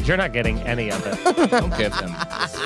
You're not getting any of it. Don't give him.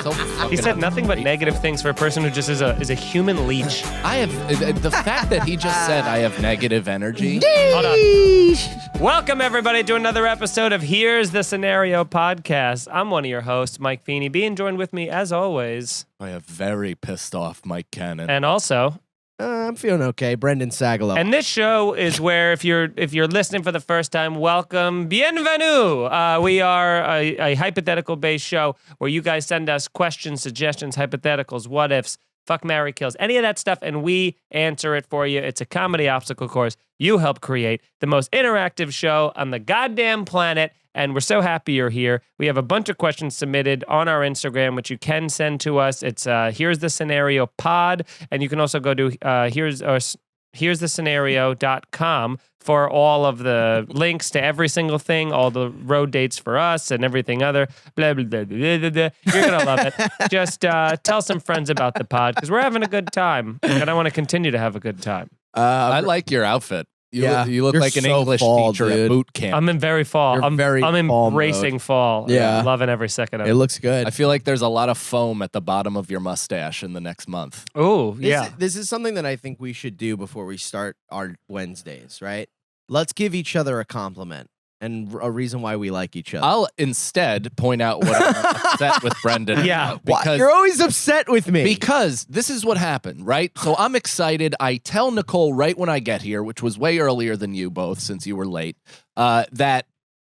So He said nothing but negative things for a person who just is a human leech. I have the fact that he just said I have negative energy. Hold on. Welcome, everybody, to another episode of Here's the Scenario podcast. I'm one of your hosts, Mike Feeney, being joined with me, as always. I have very pissed off Mike Cannon. And also... I'm feeling okay. Brendan Sagalow. And this show is where, if you're listening for the first time, welcome, bienvenue. We are a hypothetical-based show where you guys send us questions, suggestions, hypotheticals, what ifs, fuck, marry, kills, any of that stuff, and we answer it for you. It's a comedy obstacle course you help create, the most interactive show on the goddamn planet, and we're so happy you're here. We have a bunch of questions submitted on our Instagram, which you can send to us. It's Here's the Scenario Pod, and you can also go to here'sthescenario.com for all of the links to every single thing, all the road dates for us and everything other. Blah, blah, blah, blah, blah, blah. You're going to love it. Just tell some friends about the pod because we're having a good time, and I want to continue to have a good time. I like your outfit. You look like an so English fall, teacher dude. at boot camp. I'm in very fall. I'm embracing fall. Yeah. I'm loving every second of it. It looks good. I feel like there's a lot of foam at the bottom of your mustache in the next month. Oh, yeah. This is something that I think we should do before we start our Wednesdays, right? Let's give each other a compliment and a reason why we like each other. I'll instead point out what I'm upset with Brendan. Yeah. about, because You're always upset with me. Because this is what happened, right? So I'm excited. I tell Nicole right when I get here, which was way earlier than you both since you were late, that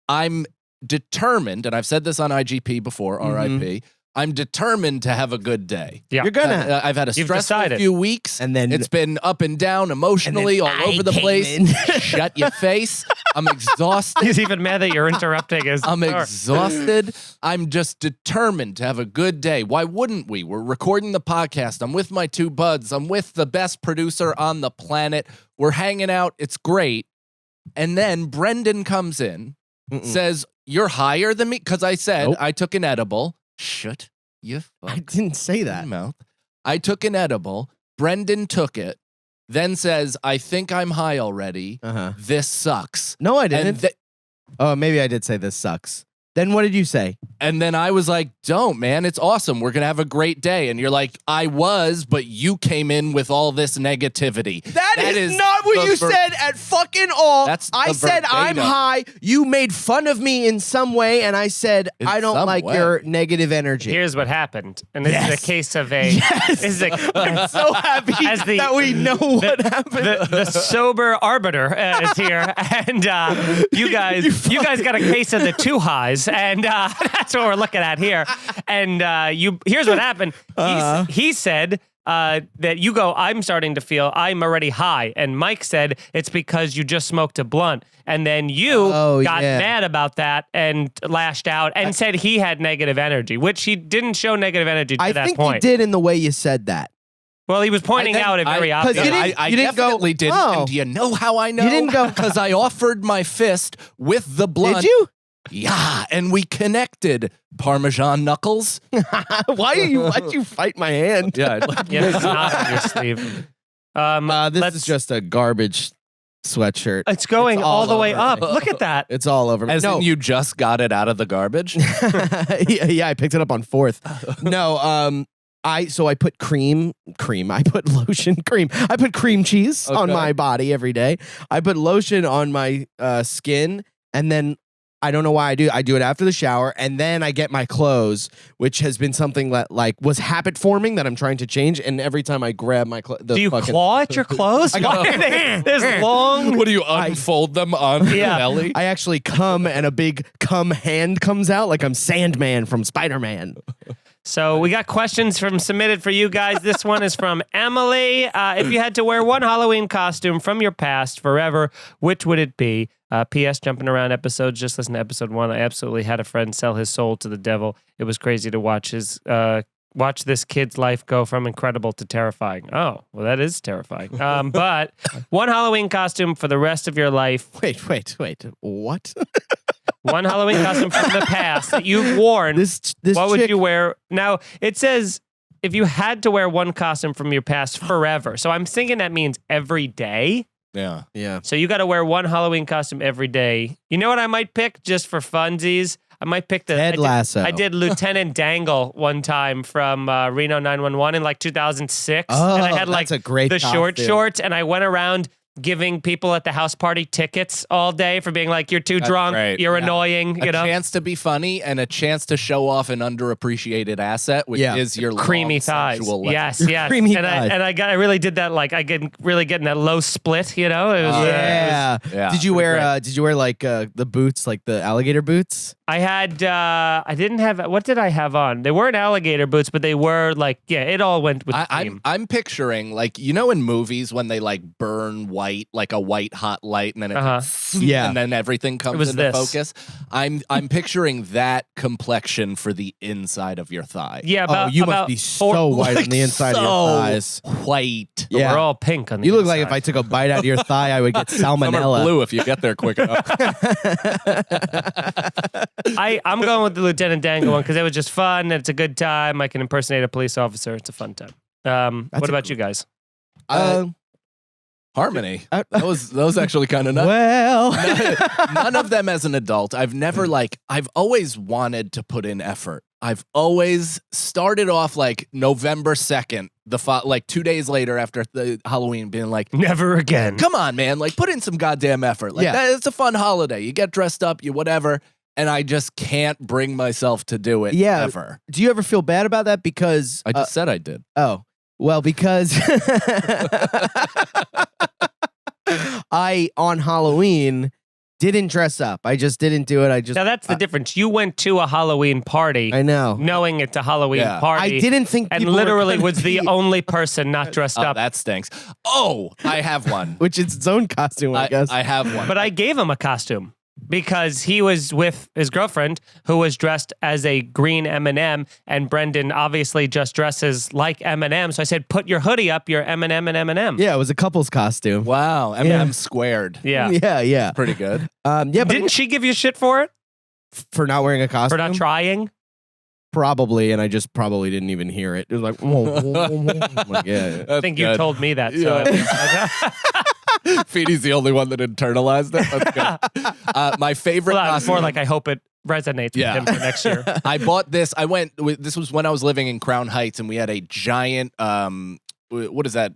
I'm determined, and I've said this on IGP before, RIP, I'm determined to have a good day. Yeah. You're gonna. I've had a stressful few weeks, And then- it's been up and down emotionally all over the place. Shut your face. I'm exhausted. He's even mad that you're interrupting his I'm story. exhausted. I'm just determined to have a good day. Why wouldn't we? We're recording the podcast. I'm with my two buds. I'm with the best producer on the planet. We're hanging out. It's great. And then Brendan comes in, says, "You're higher than me?" Because I said I took an edible. Shut your I didn't say that. mouth. I took an edible. Brendan took it. Then says, "I think I'm high already. This sucks." No, I didn't. And th- Oh, maybe I did say this sucks. Then what did you say? And then I was like, "Don't, man. It's awesome. We're going to have a great day." And you're like, "I was, but you came in with all this negativity." That is not what you said at fucking all. That's I the said I'm verbatim. high. You made fun of me in some way, and I said In I don't some like way. your negative energy. Here's what happened. And this is a case of a... Yes. This is a, I'm so happy As the- that we know what happened. the sober arbiter is here, and you guys got a case of the two highs, and that's what we're looking at here. And here's what happened. He said that you go, "I'm starting to feel I'm already high," and Mike said it's because you just smoked a blunt, and then you got mad about that and lashed out and said he had negative energy, which he didn't show negative energy to that think point. you did in the way you said that. Well, he was pointing out a very obvious. you didn't- I you didn't go, definitely didn't. "Oh." And do you know how I know? You didn't go, because I offered my fist with the blunt. Did you? Yeah, and we connected. Parmesan knuckles. Why'd you fight my hand? Yeah. Yeah, it's not on your sleeve. This is just a garbage sweatshirt. It's going It's all all the way over up. me. Look at that. It's all over me. As in you just got it out of the garbage. yeah, I picked it up on 4th. No, I put cream. I put lotion, cream. I put cream cheese on my body every day. I put lotion on my skin, and then I don't know why I do it after the shower, and then I get my clothes, which has been something that was habit forming that I'm trying to change. And every time I grab my clothes, Do you claw at your clothes? There's long. What do you unfold them on your belly? I actually come, and a big cum hand comes out like I'm Sandman from Spider-Man. So we got questions submitted for you guys. This one is from Emily. If you had to wear one Halloween costume from your past forever, which would it be? P.S. Jumping around episodes. Just listen to episode 1. I absolutely had a friend sell his soul to the devil. It was crazy to watch this kid's life go from incredible to terrifying. Oh, well, that is terrifying. But one Halloween costume for the rest of your life. Wait. What? One Halloween costume from the past that you've worn. This what would chick- you wear? Now, it says if you had to wear one costume from your past forever. So I'm thinking that means every day. Yeah. So you got to wear one Halloween costume every day. You know what I might pick just for funsies? I might pick the Ted Lasso. I did Lieutenant Dangle one time from Reno 911 in like 2006. Oh, and I had like that's a great the short costume. shorts, and I went around giving people at the house party tickets all day for being like, you're too drunk, great. you're annoying, A chance to be funny and a chance to show off an underappreciated asset, which is your creamy long, thighs. sensual leg. Yes, Your yes. creamy and thighs. I really did that. Like I really getting that low split. You know, it was. Yeah, Did you wear? great. Did you wear like the boots, like the alligator boots? I had. I didn't have. What did I have on? They weren't alligator boots, but they were like. Yeah, it all went with the theme. I'm picturing, like, you know, in movies when they like burn white, like a white hot light, and then and then everything comes into focus. I'm picturing that complexion for the inside of your thigh. Yeah, about, you about must be so white on the inside of your thighs. White. Yeah, we're all pink on the You look inside. like if I took a bite out of your thigh, I would get Some are salmonella. blue if you get there quick enough. I'm going with the Lieutenant Dangle one because it was just fun and it's a good time. I can impersonate a police officer. It's a fun time. What about you guys? Harmony. That was actually kind of nuts. Well, None of them as an adult. I've always wanted to put in effort. I've always started off like November 2nd, like 2 days later after the Halloween, being like, never again. come on, man, like put in some goddamn effort. Like it's a fun holiday. You get dressed up, you whatever. And I just can't bring myself to do it ever. do you ever feel bad about that? Because I just said I did. Oh, well, because I, on Halloween, didn't dress up. I just didn't do it. Now that's the difference. You went to a Halloween party. I know. Knowing it's a Halloween party. I didn't think and people were literally gonna was the be- only person not dressed up. That stinks. Oh, I have one. Which is its own costume, I guess. I have one. But I gave him a costume because he was with his girlfriend who was dressed as a green M&M, and Brendan obviously just dresses like M&M. So I said, put your hoodie up, your M&M and M&M. Yeah, it was a couple's costume. Wow, M&M squared. Yeah. Yeah. Pretty good. Yeah, but Didn't she give you shit for it? for not wearing a costume? For not trying? Probably, and I just probably didn't even hear it. It was like, like, yeah. I think you told me that. So Feeney's the only one that internalized it. That's good. My favorite well, it's costume. more like I hope it resonates with him for next year. I bought this. This was when I was living in Crown Heights, and we had a giant, what is that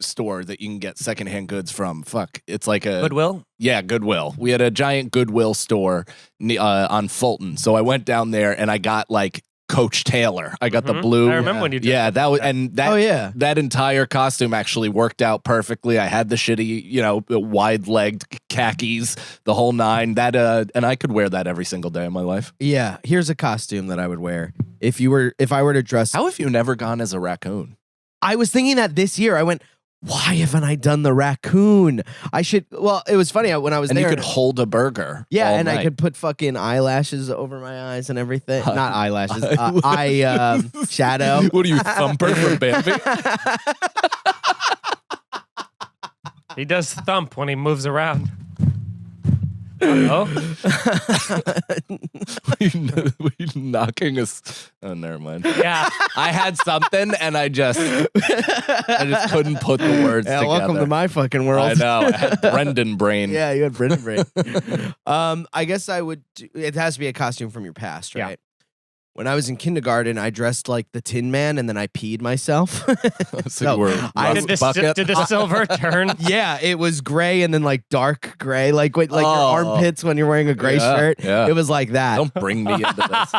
store that you can get secondhand goods from? Fuck. It's like a Goodwill? Yeah, Goodwill. We had a giant Goodwill store on Fulton. So I went down there and I got like Coach Taylor. I got the blue. I remember when you did that was, and that, that entire costume actually worked out perfectly. I had the shitty, wide-legged khakis, the whole nine. That and I could wear that every single day of my life. Yeah, here's a costume that I would wear if I were to dress. How have you never gone as a raccoon? I was thinking that this year. I went, why haven't I done the raccoon? I should. Well, it was funny when I was And there. you could hold a burger. Yeah, all and night. I could put fucking eyelashes over my eyes and everything. Not eyelashes. Eye shadow. What are you, Thumper from Bambi? He does thump when he moves around. Hello? we knocking us. Oh, never mind. Yeah. I had something and I just couldn't put the words together. Welcome to my fucking world. I know. I had Brendan brain. Yeah, you had Brendan brain. I guess I would. It has to be a costume from your past, right? Yeah. When I was in kindergarten, I dressed like the Tin Man, and then I peed myself. So Did the silver turn? Yeah, it was gray and then like dark gray, like your armpits when you're wearing a gray shirt. Yeah. It was like that. Don't bring me into this.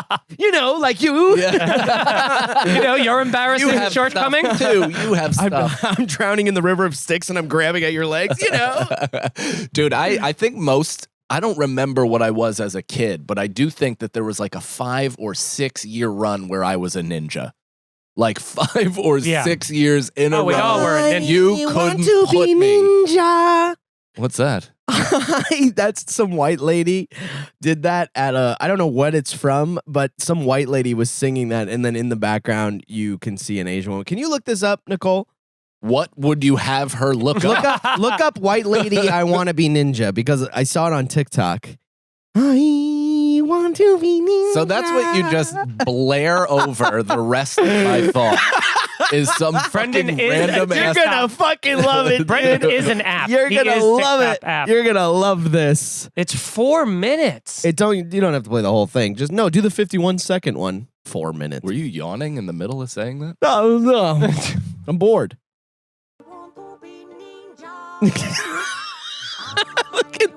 Like you. Your embarrassing shortcoming too. You have stuff. I'm drowning in the river of sticks and I'm grabbing at your legs, Dude, I think I don't remember what I was as a kid, but I do think that there was like a 5 or 6 year run where I was a ninja. Like 5 or 6 years in a row. We all were a ninja. You couldn't put me. Ninja. What's that? That's some white lady did that at I don't know what it's from, but some white lady was singing that, and then in the background you can see an Asian woman. Can you look this up, Nicole? What would you have her look up? Look up white lady I want to be ninja, because I saw it on TikTok. I want to be ninja. So that's what you just blare over the rest of my thought. is some Brendan fucking is- random you're ass. Gonna fucking love it. Brendan dude. is an app. You're He gonna is love TikTok it. app. You're gonna love this. It's 4 minutes. You don't have to play the whole thing. Just do the 51-second one. 4 minutes. Were you yawning in the middle of saying that? No. I'm bored. Look at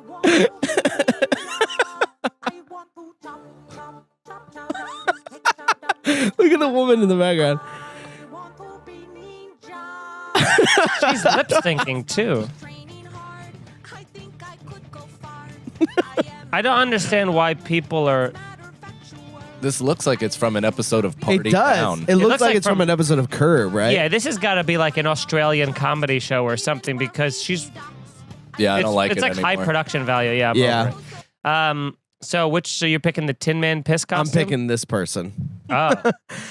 Look at the woman in the background. She's lip syncing too. I don't understand why people are. This looks like it's from an episode of Party It does. Down. It looks looks like like it's from from- an episode of Curb, right? Yeah, this has got to be like an Australian comedy show or something because she's. Yeah, I don't like it's it like anymore. high production value. Yeah. I'm Yeah. over it. So you're picking the Tin Man piss I'm costume? picking this person. Oh,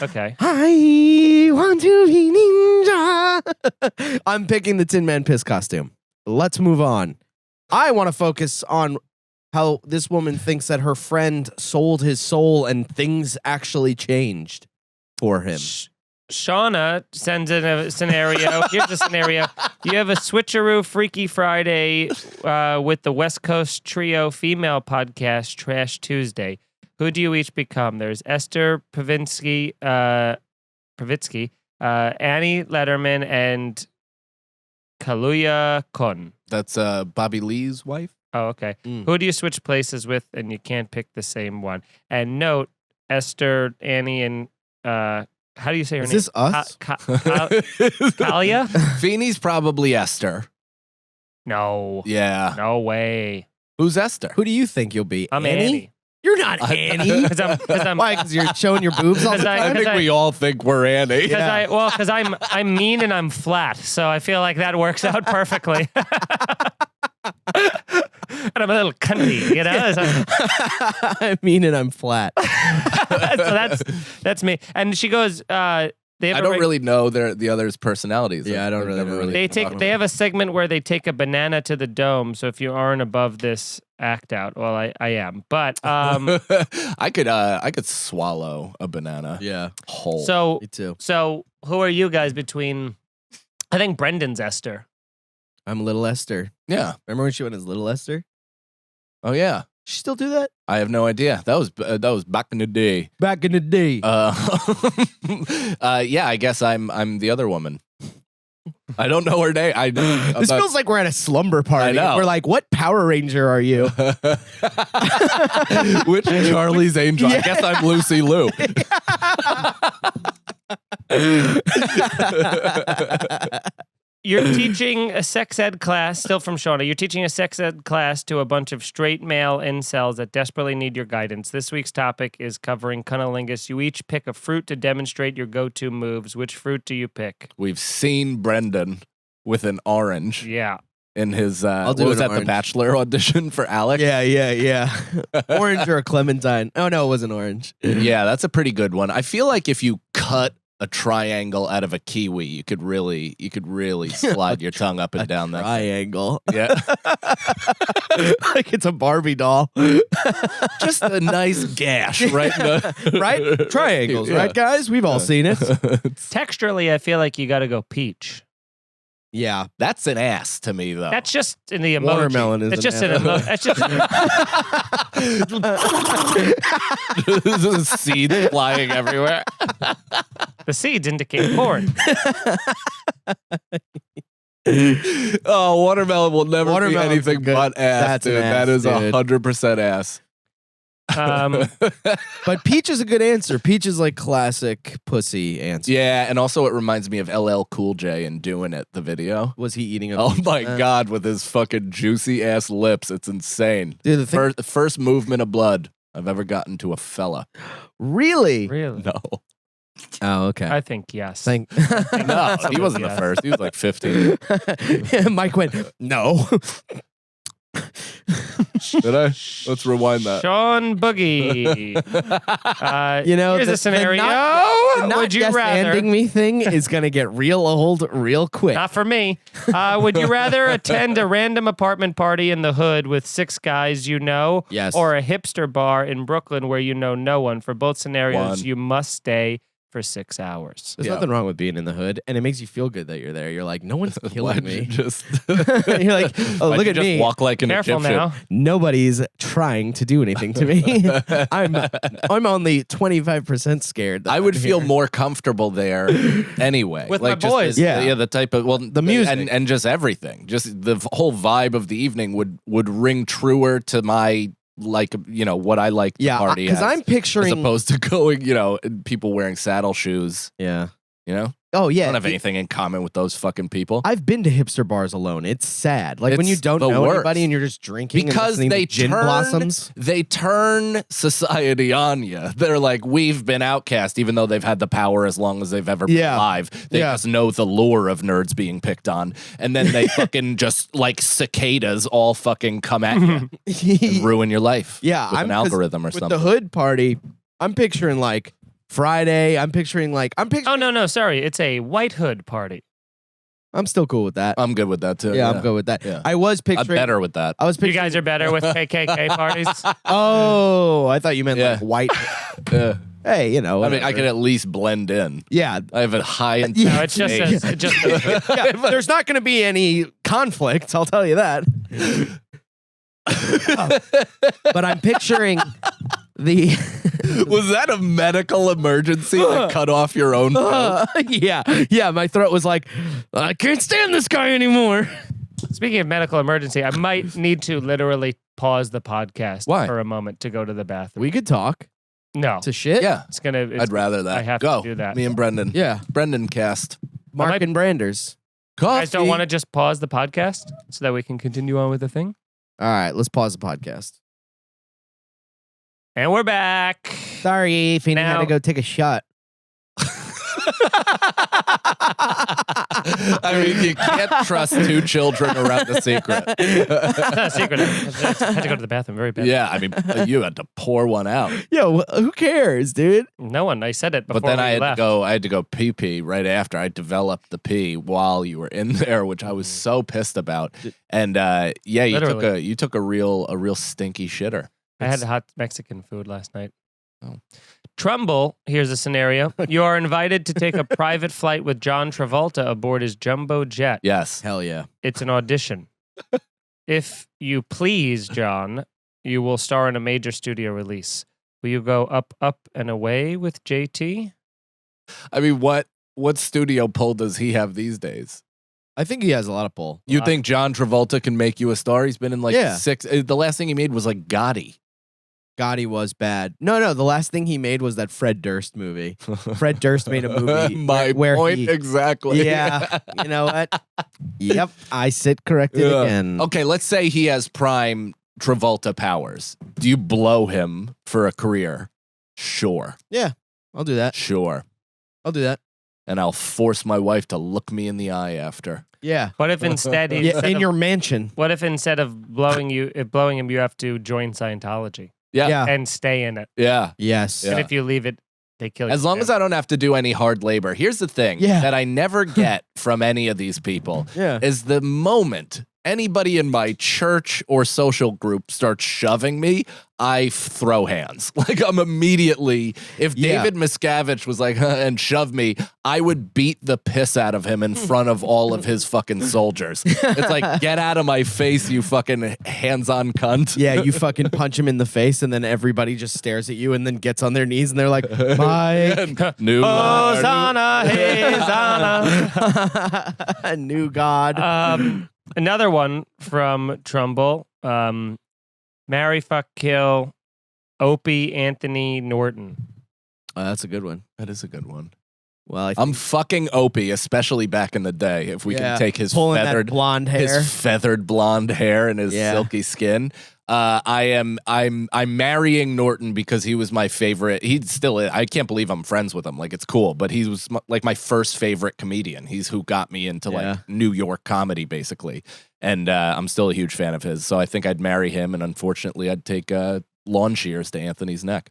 okay. I want to be ninja. I'm picking the Tin Man piss costume. Let's move on. I want to focus on how this woman thinks that her friend sold his soul and things actually changed for him. Shauna sends in a scenario. Here's a scenario. You have a switcheroo Freaky Friday with the West Coast Trio female podcast, Trash Tuesday. Who do you each become? There's Esther Pravitsky, Annie Letterman, and Kaluuya Kun. That's Bobby Lee's wife. Oh, okay. Mm. Who do you switch places with? And you can't pick the same one. And note, Esther, Annie, and how do you say her Is name? this us? Kalia? Feeney's probably Esther. No. Yeah. No way. Who's Esther? Who do you think you'll be? I'm Annie. You're not Annie. Because I'm Why? Because you're showing your boobs all the 'Cause I- time? I think we all think we're Annie. Because I'm mean and I'm flat, so I feel like that works out perfectly. And I'm a little cunty, you know. So I mean, and I'm flat. that's me. And she goes, they have I don't really know the others' personalities. Yeah, I don't I've really never know. They have a segment where they take a banana to the dome. So if you aren't above this, act out. Well, I am, but I could swallow a banana Yeah, whole. so me too. so who are you guys between? I think Brendan's Esther. I'm Little Esther. yeah. Remember when she went as Little Esther? Oh yeah. She still do that? I have no idea. That was back in the day. Back in the day. Yeah. I guess I'm the other woman. I don't know her name. This feels like we're at a slumber party. I know. We're like, what Power Ranger are you? Which Charlie's Angel? I guess I'm Lucy Liu. You're teaching a sex ed class, still from Shauna. You're teaching a sex ed class to a bunch of straight male incels that desperately need your guidance. This week's topic is covering cunnilingus. You each pick a fruit to demonstrate your go-to moves. Which fruit do you pick? We've seen Brendan with an orange Yeah. in his. I'll do what was an that? The orange. Bachelor audition for Alex. yeah. Orange or a clementine. Oh, no, it wasn't orange. Yeah, that's a pretty good one. I feel like if you cut a triangle out of a kiwi, you could really slide your tongue up and down that. Triangle. Yeah, Like it's a Barbie doll. just a nice gash, right? Right? Triangles, Yeah. right, guys? We've all seen it. Texturally, I feel like you got to go peach. Yeah. That's an ass to me, though. That's just in the emoji. Watermelon is It's an just an emoji. That's just Seeds flying everywhere. the seeds indicate corn. Oh, watermelon will never be Watermelon's anything good. but ass, That's an dude. That ass, is dude. 100% ass. But peach is a good answer. Peach is like classic pussy answer. Yeah, and also it reminds me of LL Cool J and Doing It, the video. Was he eating a Oh peach? my God, with his fucking juicy ass lips. It's insane. Dude, the thing, First movement of blood I've ever gotten to a fella. really? Really? No. Oh, okay. I think yes. Thank No, he wasn't the Yes. first. He was like 15. Mike went, no. Did I? Let's rewind that. Sean Boogie. You know, here's the- a scenario. The not Would you yes rather? anding me thing is going to get real old real quick. Not for me. Would you rather attend a random apartment party in the hood with 6 guys you know, Yes. or a hipster bar in Brooklyn where you know no one? For both scenarios, One. you must stay for 6 hours. There's Yeah. nothing wrong with being in the hood, and it makes you feel good that you're there. You're like, no one's killing Why'd me. you just You're like, oh, why'd look you at just me. walk like an Careful Egyptian? now. Nobody's trying to do anything to me. I'm only 25% scared. That I would I'm feel here. more comfortable there anyway. With my like just boys. the type of The music. and just everything. Just the whole vibe of the evening would ring truer to my what I like to party because I'm as picturing. opposed to going, people wearing saddle shoes, Yeah. I Oh yeah. don't have anything in common with those fucking people. I've been to hipster bars alone. It's sad. Like when you It's don't the know worst. anybody and you're just drinking Because and listening they to gin turn- blossoms. They turn society on you. They're like, we've been outcast, even though they've had the power as long as they've ever been Yeah. alive. They Yeah. just know the lure of nerds being picked on. And then they fucking just like cicadas all fucking come at you and ruin your life. Yeah, with an 'cause algorithm or with something. the hood party, I'm picturing like Friday. I'm picturing. Oh, no, sorry. It's a White Hood party. I'm still cool with that. I'm good with that too. yeah, I'm good with that. Yeah. I was I'm picturing. better with that. I was You picturing. guys are better with KKK parties. Oh, I thought you meant Yeah. like white. Yeah. Hey, I mean, I whatever. could at least blend in. Yeah. I have a high Yeah. intensity. No, it's just it just Yeah, there's not going to be any conflict. I'll tell you that. But I'm picturing the. Was that a medical emergency that cut off your own throat? Yeah. My throat was like, I can't stand this guy anymore. Speaking of medical emergency, I might need to literally pause the podcast Why? for a moment to go to the bathroom. We could talk No, to shit. Yeah, it's gonna. It's, I'd rather that. I have Go. to do that. Me and Brendan. Yeah. Brendan cast. Mark might- and Branders. You guys don't want to just pause the podcast so that we can continue on with the thing. All right, let's pause the podcast. And we're back. Sorry, Feeney had Now- to go take a shot. I mean, you can't trust two children around a secret. It's not a secret. I had to go to the bathroom very bad. Yeah, I mean, you had to pour one out. Yo, who cares, dude? No one. I said it before But then we I had left. to go. I had to go pee right after. I developed the pee while you were in there, which I was so pissed about. And yeah, Literally. you took a real stinky shitter. I had hot Mexican food last night. Oh. Trumbull, here's a scenario. You are invited to take a private flight with John Travolta aboard his jumbo jet. Yes. Hell yeah. It's an audition. If you please, John, you will star in a major studio release. Will you go up, and away with JT? I mean, what studio pull does he have these days? I think he has a lot of pull. You think John Travolta can make you a star? He's been in like Yeah. 6. The last thing he made was like Gotti. Gotti was bad. No, the last thing he made was that Fred Durst movie. Fred Durst made a movie My where point he, exactly. Yeah, you know what? Yep, I sit corrected Yeah. again. Okay, let's say he has prime Travolta powers. Do you blow him for a career? Sure. I'll do that. Sure. I'll do that. And I'll force my wife to look me in the eye after. Yeah. What if instead, Yeah, in your mansion. what if instead of blowing him, you have to join Scientology Yeah. Yeah. and stay in it? Yeah. Yes. Yeah. And if you leave it, they kill you. As long as I don't have to do any hard labor. Here's the thing Yeah. that I never get from any of these people Yeah. is the moment anybody in my church or social group starts shoving me, I throw hands. Like I'm immediately, if Yeah. David Miscavige was like, and shoved me, I would beat the piss out of him in front of all of his fucking soldiers. It's like, get out of my face, you fucking hands-on cunt. Yeah, you fucking punch him in the face, and then everybody just stares at you and then gets on their knees and they're like, Mike. New Hosanna, Hosanna. New God. Another one from Trumbull. Marry, fuck, kill, Opie Anthony Norton. That's a good one. That is a good one. Well, I think I'm fucking Opie, especially back in the day. If we Yeah. can take his pulling feathered that blonde hair. his feathered blonde hair and his Yeah. silky skin. I'm marrying Norton because he was my favorite. He's still, I can't believe I'm friends with him. Like it's cool, but he was like my first favorite comedian. He's who got me into Yeah. like New York comedy, basically. And I'm still a huge fan of his. So I think I'd marry him, and unfortunately, I'd take lawn shears to Anthony's neck.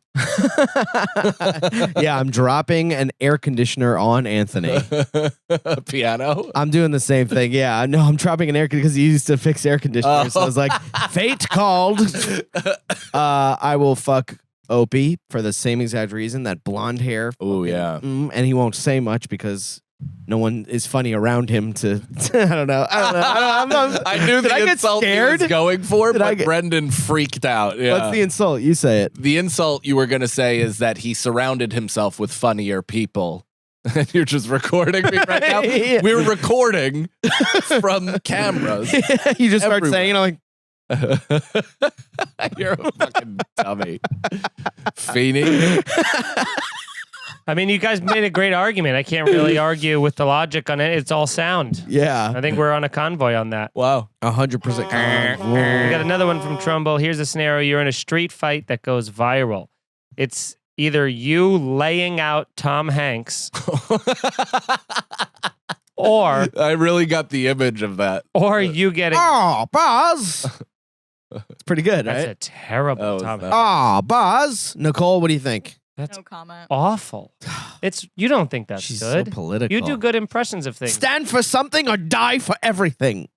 Yeah, I'm dropping an air conditioner on Anthony. Piano. I'm doing the same thing. Yeah, no, I'm dropping an air because he used to fix air conditioners. So I was like, fate called. I will fuck Opie for the same exact reason, that blonde hair. Oh, yeah. And he won't say much because no one is funny around him to. I don't know. I knew the insult he was going for, but Brendan freaked out. Yeah. What's the insult? You say it. The insult you were going to say is that he surrounded himself with funnier people. And you're just recording me right now? Yeah. We're recording from cameras. You just start saying it, I'm like, you're a fucking dummy. Feeney. I mean, you guys made a great argument. I can't really argue with the logic on it. It's all sound. yeah. I think we're on a convoy on that. Wow. 100%. We got another one from Trumbull. Here's a scenario. You're in a street fight that goes viral. It's either you laying out Tom Hanks or I really got the image of that. or you getting... Oh, Buzz. It's pretty good, That's right? a terrible Tom Hanks. Oh, Buzz. Nicole, what do you think? That's No comment. awful. You don't think that's She's good. so political. You do good impressions of things. Stand for something or die for everything.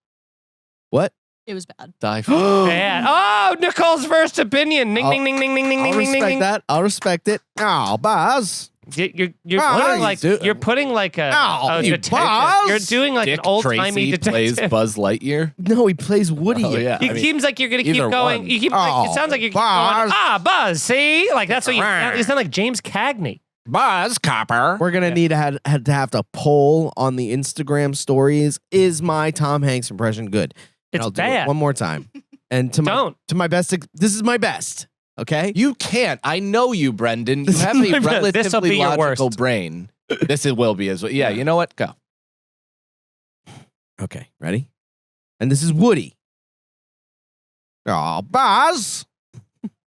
What? It was bad. Die Bad. Oh, Nicole's first opinion. Ding, I'll- ding, ding, ding, ding, ding, I'll ding, ding, respect ding. that. I'll respect it. Oh, Buzz. You're Ah, putting you like do- you're putting like a you detective. Buzz. You're doing like Dick an old timey Tracy detective. plays Buzz Lightyear. No, he plays Woody. Oh, yeah. It seems like you're gonna keep either going. one. You keep. Like, it Oh, sounds like you keep Buzz. going. Buzz. See, like that's what you. You sound like James Cagney. Buzz Copper. We're gonna need to have to poll on the Instagram stories. Is my Tom Hanks impression good? And It's I'll do bad. it one more time. And Don't. to my best. This is my best. Okay. You can't. I know you, Brendan. You have a This'll be relatively your logical worst. brain. Will be as well. Yeah, you know what? Go. Okay. Ready? And this is Woody. Oh, Buzz.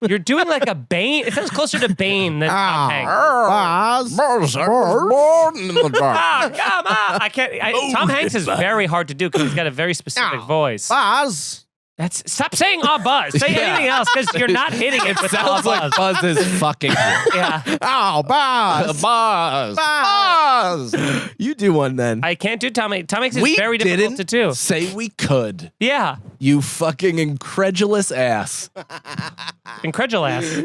You're doing like a Bane. It sounds closer to Bane than Tom Hanks. Buzz. Buzz, I was born in the dark. Come on! I can't. Tom Hanks is very hard to do because he's got a very specific voice. Buzz. Stop saying Buzz. Say Yeah. anything else because you're not hitting it with Sounds like Buzz. Buzz is fucking you. Yeah, Oh, Buzz. Buzz. Buzz. You do one then. I can't do Tom Hanks. Tom Hanks is We very difficult to do. say we could. Yeah, You fucking incredulous ass. incredulous.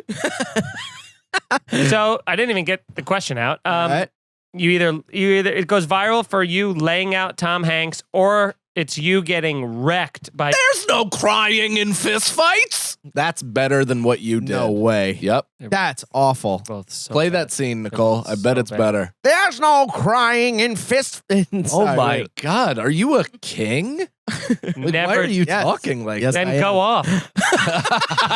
So I didn't even get the question out. Right. You either it goes viral for you laying out Tom Hanks, or it's you getting wrecked by. There's no crying in fistfights. That's better than what you did. No way. Yep. That's awful. Both so Play bad. that scene, Nicole. I bet So it's bad. better. There's no crying in fist. Oh my God. Are you a king? Like, Never. why are you Yes. talking like Yes. that? Then I go am. off.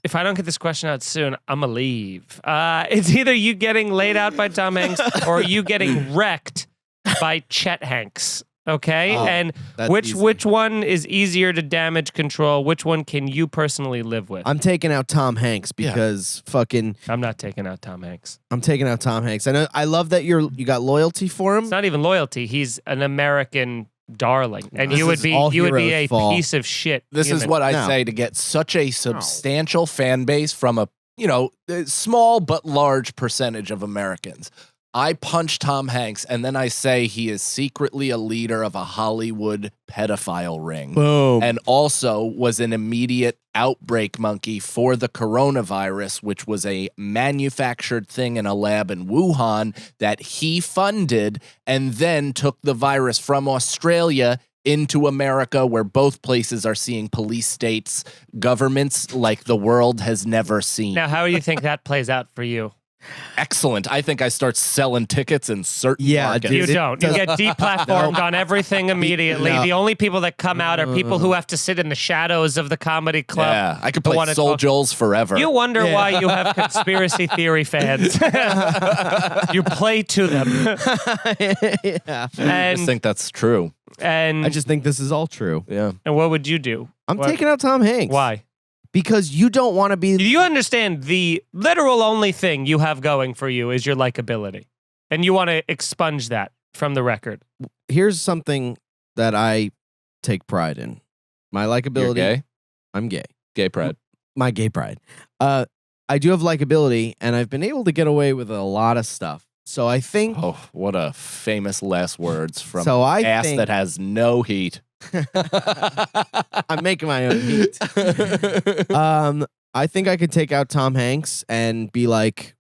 If I don't get this question out soon, I'm gonna leave. It's either you getting laid out by Tom Hanks or you getting wrecked by Chet Hanks. Okay, Oh, and that's which easy. which one is easier to damage control? Which one can you personally live with? I'm taking out Tom Hanks because fucking I'm not taking out Tom Hanks. I'm taking out Tom Hanks. I know. I love that you got loyalty for him. It's not even loyalty. He's an American darling, and This you would is be all you would be a heroes' fault. piece of shit. This is human. what I No. say to get such a substantial fan base from a, small but large percentage of Americans. I punch Tom Hanks and then I say he is secretly a leader of a Hollywood pedophile ring. Boom. And also was an immediate outbreak monkey for the coronavirus, which was a manufactured thing in a lab in Wuhan that he funded and then took the virus from Australia into America, where both places are seeing police states, governments like the world has never seen. Now, how do you think that plays out for you? Excellent. I think I start selling tickets in certain Yeah, markets. dude. You it don't. You does- get deplatformed on everything immediately. No. The only people that come out are people who have to sit in the shadows of the comedy club. Yeah, I could to play wanna Soul talk- Joel's forever. You wonder Yeah. why you have conspiracy theory fans. You play to them. Yeah. I just And think that's true. and I just think this is all true. Yeah. and what would you do? I'm What- taking out Tom Hanks. Why? Because you don't want to be. Do you understand the literal only thing you have going for you is your likability? And you want to expunge that from the record. Here's something that I take pride in. My likability. You're gay? I'm gay. Gay pride. My gay pride. I do have likability, and I've been able to get away with a lot of stuff. So I think. Oh, what a famous last words from So I ass think- that has no heat. I'm making my own heat. I think I could take out Tom Hanks and be like,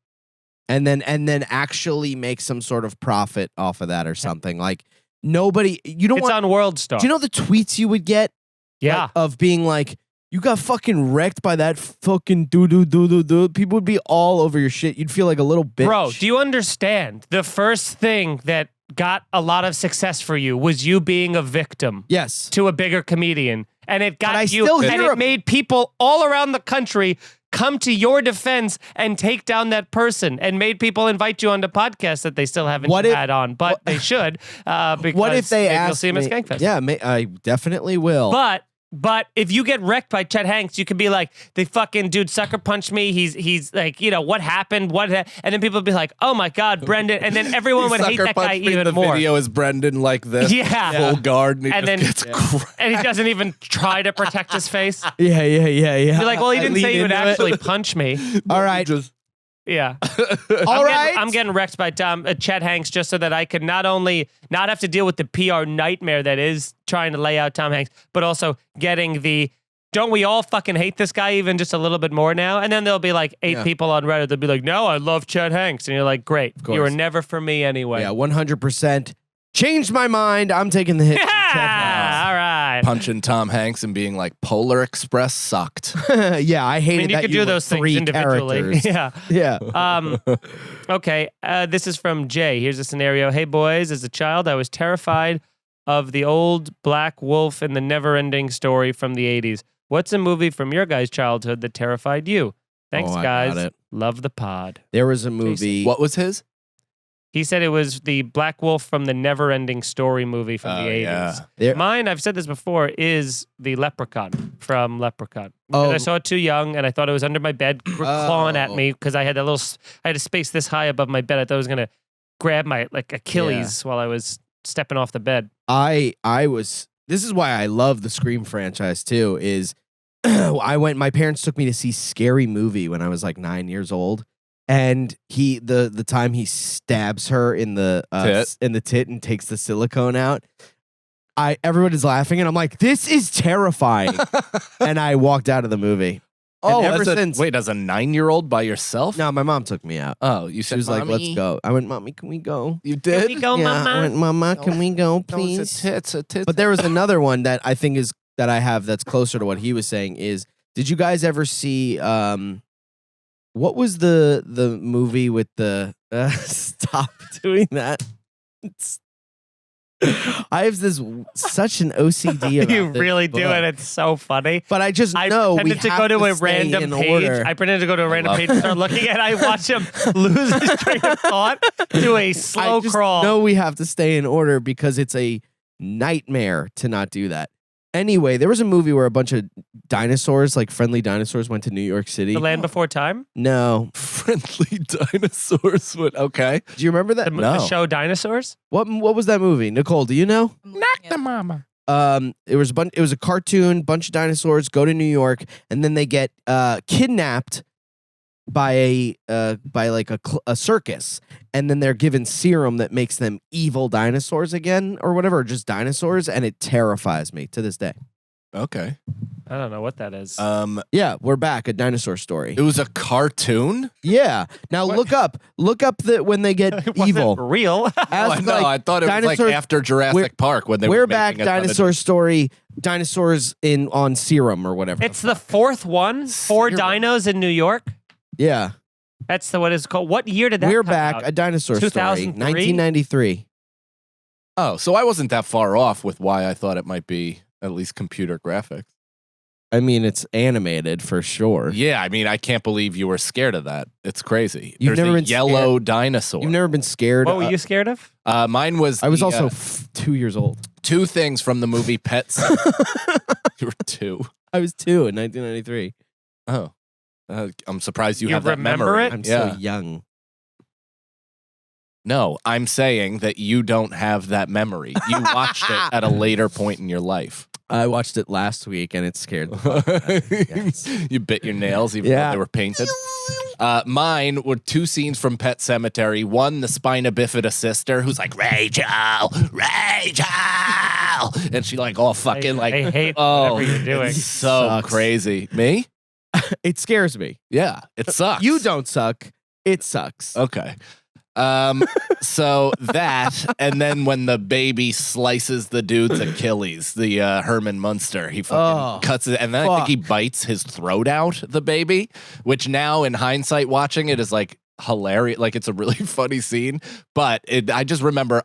and then actually make some sort of profit off of that or something. Like nobody, you don't It's want. on World Star. Do you know the tweets you would get? Yeah. Like, of being like, you got fucking wrecked by that fucking do. People would be all over your shit. You'd feel like a little bitch. Bro, do you understand? The first thing that got a lot of success for you was you being a victim Yes. to a bigger comedian. And it But I got you, still and hear it made people all around the country come to your defense and take down that person, and made people invite you onto podcasts that they still haven't What if- had on, but they should. Because What if they maybe ask you'll see him me? at Skankfest. Yeah, I definitely will. But if you get wrecked by Chet Hanks, you could be like, the fucking dude sucker punched me. He's like, what happened? And then people would be like, oh my God, Brendan. And then everyone would hate that guy even the more. video is Brendan like this. Yeah. Full guard. And then gets and he doesn't even try to protect his face. yeah. You're like, well, he I didn't lean say he would into it. actually punch me. All right. Just Yeah. All right. I'm getting wrecked by Chet Hanks just so that I could not only not have to deal with the PR nightmare that is trying to lay out Tom Hanks, but also getting the, don't we all fucking hate this guy even just a little bit more now? And then there'll be like 8 people on Reddit that'll be like, no, I love Chet Hanks. And you're like, great. course. You were never for me anyway. Yeah, 100%. Changed my mind. I'm taking the hit. Yeah, all right. punching Tom Hanks and being like, Polar Express sucked. Yeah, I hated I mean, you that could you do were those things 3 individually. characters. Yeah. Yeah. Okay. This is from Jay. Here's a scenario. Hey, boys, as a child, I was terrified of the old black wolf in the never-ending story from the 80s. What's a movie from your guys' childhood that terrified you? Thanks, Oh, I guys. got it. Love the pod. There was a movie. What was his? He said it was the black wolf from the never-ending story movie from the 80s. Yeah. There- Mine, I've said this before, is the Leprechaun from Leprechaun. Oh. Because I saw it too young, and I thought it was under my bed, clawing at me because I had I had a space this high above my bed. I thought it was gonna grab my Achilles while I was stepping off the bed. This is why I love the Scream franchise too, is my parents took me to see Scary Movie when I was like 9 years old. And the time he stabs her in the tit and takes the silicone out, everyone is laughing and I'm like, this is terrifying. And I walked out of the movie. Oh, ever since- wait, as a 9-year-old by yourself? No, my mom took me out. Oh, you She said was like, "Mommy?" let's go. I went, Mommy, can we go? You did? Can we go, Yeah, Mama? I went, Mama, can we go, No, please? it's a tit. But there was another one that I think is that I have that's closer to what he was saying is, did you guys ever see what was the movie with the stop doing that? I have such an OCD about You this really do, book. and it's so funny. But I just I know we pretended to have go to a stay random in page. order. I pretended to go to a random love page and start looking at. I watch him lose his train of thought to a slow I just crawl. know we have to stay in order because it's a nightmare to not do that. Anyway, there was a movie where a bunch of dinosaurs, like friendly dinosaurs, went to New York City. The Land Before Time, No. Friendly dinosaurs would okay. Do you remember that? the show Dinosaurs. What was that movie? Nicole, do you know? Knock the mama. It was a cartoon, bunch of dinosaurs go to New York, and then they get kidnapped by a circus, and then they're given serum that makes them evil dinosaurs again, or whatever, or just dinosaurs, and it terrifies me to this day. Okay. I don't know what that is. Yeah, we're back. A dinosaur story. It was a cartoon? Yeah. Now look up the when they get It wasn't evil. real. As, I know. I thought it was like dinosaurs- after Jurassic Park when they We're were back. making a ton of- Dinosaur story. Dinosaurs on serum or whatever. It's the fourth one. 4 Zero. dinos in New York. Yeah. That's what it's called. What year did that We're come back. out? A dinosaur story. 2003? 1993. Oh, so I wasn't that far off with why I thought it might be at least computer graphics. I mean, it's animated for sure. Yeah, I mean, I can't believe you were scared of that. It's crazy. You've There's never a been yellow dinosaur. You've never been scared. What were you scared of? Mine was. I was the, also 2 years old. 2 things from the movie Pets. You were 2. I was 2 in 1993. Oh, I'm surprised you You have that remember memory. it? I'm Yeah. so young. No, I'm saying that you don't have that memory. You watched it at a later point in your life. I watched it last week and it scared the fuck out of me. Yes. You bit your nails even Yeah. though they were painted. Mine were 2 scenes from Pet Cemetery. One, the spina bifida sister who's like, Rachel, and she like all fucking like, I hate whatever you're doing. It's so Sucks. crazy. Me? It scares me. Yeah, it sucks. You don't suck. It sucks. Okay. So that, and then when the baby slices the dude's Achilles, the Herman Munster, he fucking cuts it, and then I think he bites his throat out, the baby, which now in hindsight watching it is like hilarious, like it's a really funny scene, but I just remember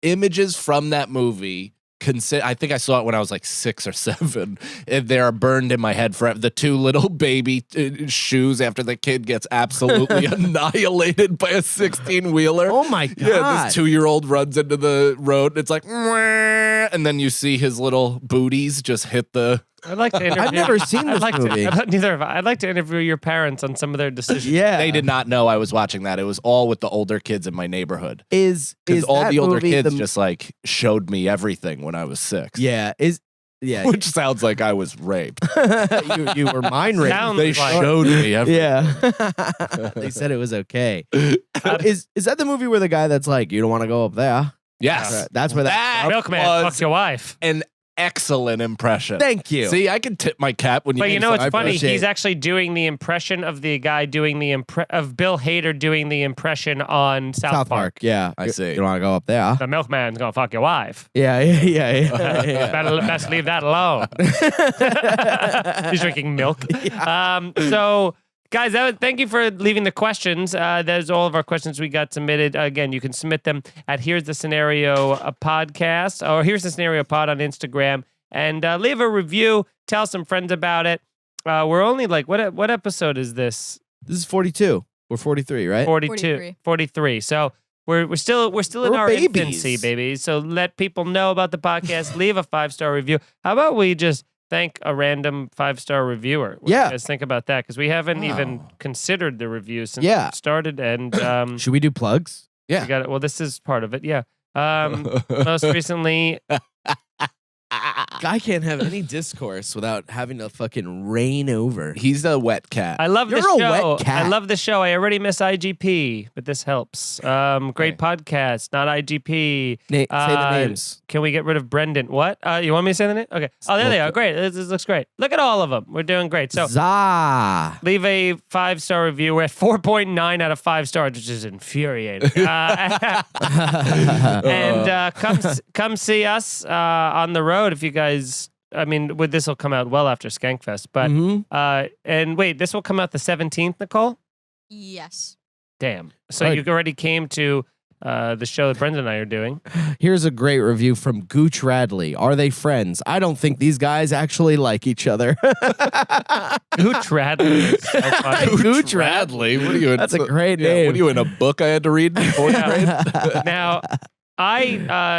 images from that movie. I think I saw it when I was like 6 or 7. They are burned in my head forever. The 2 little baby shoes after the kid gets absolutely annihilated by a 16-wheeler. Oh my God. Yeah, this 2-year-old runs into the road and it's like, and then you see his little booties just hit the. I'd like to interview. I've never seen this movie. Neither have I. I'd like to interview your parents on some of their decisions. Yeah. They did not know I was watching that. It was all with the older kids in my neyborhood. Is all that the older movie kids just like showed me everything when I was 6. Yeah. Yeah. Which sounds like I was raped. you were mind raped. Sounds They like- showed me everything. Yeah. They said it was okay. Is that the movie where the guy that's like, you don't want to go up there? Yes. That's where that. Milkman, was fuck your wife. an excellent impression. Thank you. See, I can tip my cap when you. But you know what's funny? appreciate He's it. actually doing the impression of the guy doing the of Bill Hader doing the impression on South Park. Yeah. I see. You don't want to go up there? The milkman's gonna fuck your wife. Yeah. Best leave that alone. He's drinking milk. So, guys, thank you for leaving the questions. There's all of our questions we got submitted. Again, you can submit them at Here's the Scenario Podcast or Here's the Scenario Pod on Instagram. And leave a review. Tell some friends about it. We're only like, what episode is this? This is 42. We're 43, right? 42. 43. So we're still in We're our babies. infancy, baby. So let people know about the podcast. Leave a 5-star review. How about we just thank a random 5-star reviewer? What do you guys think about that? Because we haven't even considered the review since it started. And Should we do plugs? Yeah. we got it. Well, this is part of it. Yeah. Most recently, I can't have any discourse without having to fucking rain over. He's a wet cat. I love the You're a show. wet cat. I love the show. I already miss IGP, but this helps. Great podcast, not IGP. Say the names. Can we get rid of Brendan? What? You want me to say the name? Okay. Oh, there they are. Great. This looks great. Look at all of them. We're doing great. So Zah. leave a 5-star review. We're at 4.9 out of 5 stars, which is infuriating. And come see us on the road if you guys. I mean, this will come out well after Skankfest, but and wait, this will come out the 17th, Nicole. Yes. Damn. So Right. you already came to the show that Brendan and I are doing. Here's a great review from Gooch Radley. Are they friends? I don't think these guys actually like each other. Gooch Radley is so funny. Gooch Radley. What are you in? That's a great name. What are you in a book I had to read in 4th grade? Now,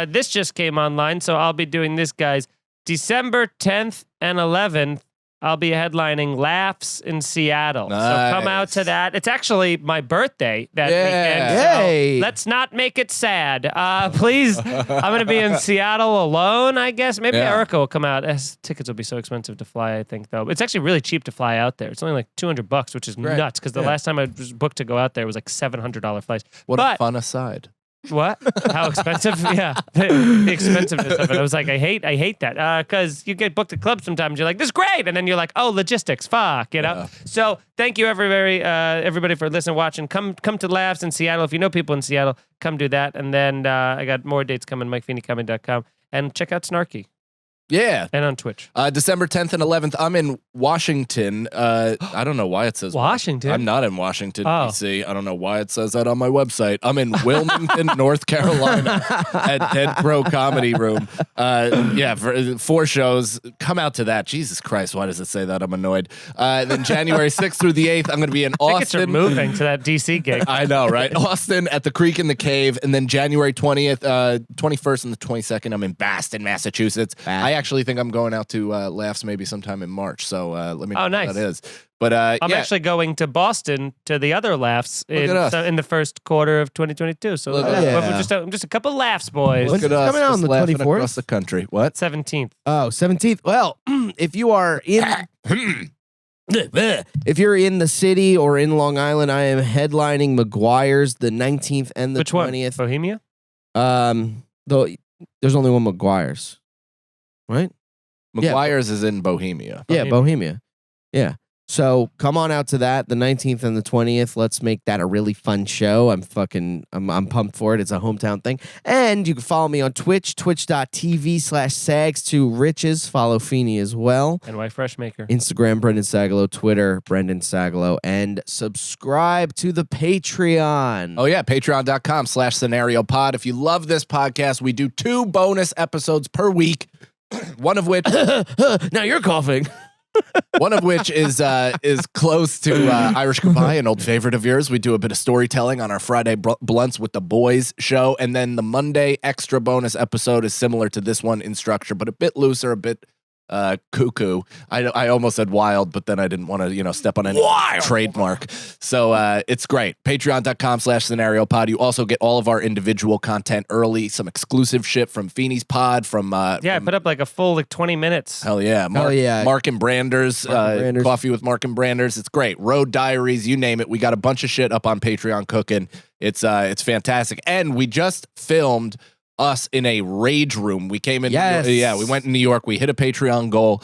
this just came online, so I'll be doing this, guys. December 10th and 11th, I'll be headlining Laughs in Seattle. So come out to that. It's actually my birthday that weekend. So Yay. let's not make it sad. Please, I'm going to be in Seattle alone, I guess. Maybe Erica will come out. Tickets will be so expensive to fly, I think, though. It's actually really cheap to fly out there. It's only like $200, which is nuts, because the last time I was booked to go out there was like $700 flights. What a fun aside. What? How expensive? Yeah, the expensiveness of it. I was like, I hate that because you get booked at clubs sometimes. You're like, this is great, and then you're like, oh, logistics, fuck, you know. Yeah. So thank you everybody for listening, watching. Come to Laughs in Seattle. If you know people in Seattle, come do that. And then I got more dates coming. MikeFeeneyComing.com and check out Snarky. Yeah. And on Twitch. December 10th and 11th, I'm in Washington. I don't know why it says Washington? I'm not in Washington, Oh. D.C. I don't know why it says that on my website. I'm in Wilmington, North Carolina at Dead Crow Comedy Room. For 4 shows. Come out to that. Jesus Christ, why does it say that? I'm annoyed. Then January 6th through the 8th, I'm going to be in Tickets are Austin. moving to that DC gig. I know, right? Austin at the Creek in the Cave, and then January 20th, 21st, and the 22nd, I'm in Boston, Massachusetts. I actually think I'm going out to Laughs maybe sometime in March, so let me know nice. what that is. But I'm actually going to Boston to the other Laughs in the first quarter of 2022. So Look at we're just a couple Laughs, boys. Look at us coming out on just the laughing 24th? across the country. What? 17th. Oh, 17th. Well, if you are in If you're in the city or in Long Island, I am headlining McGuire's the 19th and the Which 20th. one? Bohemia? Though there's only one McGuire's, right? McGuire's is in Bohemia. Yeah, Bohemia. Yeah. So come on out to that, the 19th and the 20th. Let's make that a really fun show. I'm pumped for it. It's a hometown thing. And you can follow me on Twitch, twitch.tv/sags2riches. Follow Feeney as well. NY Freshmaker. Instagram, Brendan Sagalow. Twitter, Brendan Sagalow. And subscribe to the Patreon. Oh, yeah. Patreon.com/scenariopod. If you love this podcast, we do 2 bonus episodes per week, one of which... Now you're coughing. One of which is close to Irish Goodbye, an old favorite of yours. We do a bit of storytelling on our Friday Blunts with the Boys show. And then the Monday extra bonus episode is similar to this one in structure, but a bit looser, a bit cuckoo. I almost said wild, but then I didn't want to, step on any trademark. So it's great. Patreon.com/scenariopod. You also get all of our individual content early, some exclusive shit from Feeney's pod, I put up like a full 20 minutes. Hell yeah. Mark and Brander's, Coffee with Mark and Brander's. It's great. Road Diaries, you name it. We got a bunch of shit up on Patreon cooking. It's fantastic. And we just filmed us in a rage room. We came in. Yes. Yeah, we went in New York. We hit a Patreon goal.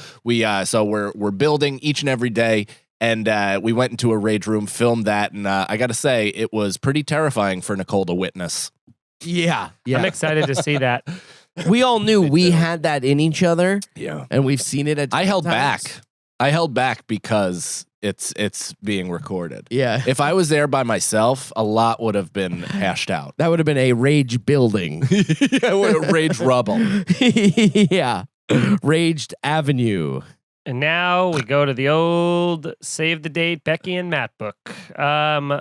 So we're building each and every day. And we went into a rage room, filmed that. And I got to say, it was pretty terrifying for Nicole to witness. Yeah. I'm excited to see that. We all knew we had that in each other. Yeah. And we've seen it at I held times. back. I held back because it's being recorded. Yeah. If I was there by myself, a lot would have been hashed out. That would have been a rage building. Rage rubble. Yeah. Raged Avenue. And now we go to the old save the date Becky and Matt book.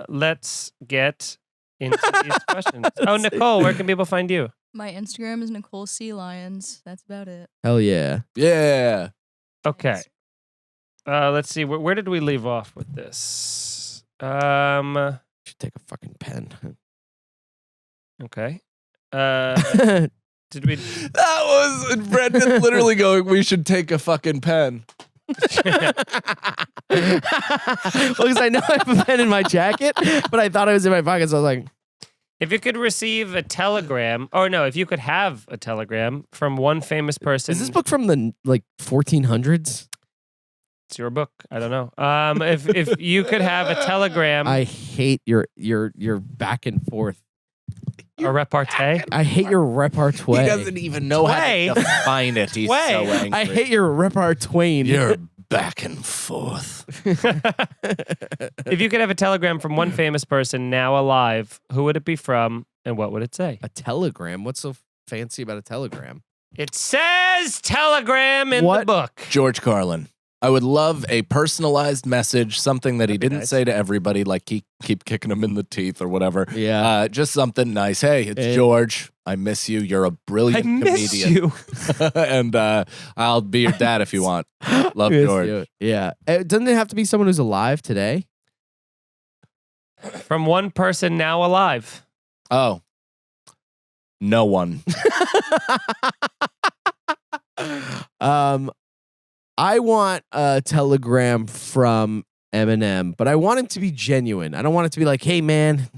Let's get into these questions. Oh, Nicole, where can people find you? My Instagram is Nicole C. Lyons. That's about it. Hell yeah. Yeah. Okay. Let's see. Where did we leave off with this? Should take a fucking pen. Okay. Did we? That was Brendan literally going, we should take a fucking pen. Well, because I know I have a pen in my jacket, but I thought it was in my pocket, so I was like, If you could receive a telegram, if you could have a telegram from one famous person. is this book from the 1400s? It's your book. I don't know. If you could have a telegram, I hate your back and forth. a repartee. I hate your repartee. He doesn't even know how to define it. He's so angry. I hate your repartee. You're back and forth. If you could have a telegram from one famous person now alive, who would it be from and what would it say? A telegram? What's so fancy about a telegram? It says telegram in the book. George Carlin. I would love a personalized message, something that he didn't say to everybody, like keep kicking him in the teeth or whatever. Yeah. Just something nice. Hey, it's George. I miss you. You're a brilliant comedian. You. And I'll be your dad if you want. Love, George. You. Yeah. Doesn't it have to be someone who's alive today? From one person now alive. Oh. No one. I want a telegram from Eminem, but I want him to be genuine. I don't want it to be like, hey man,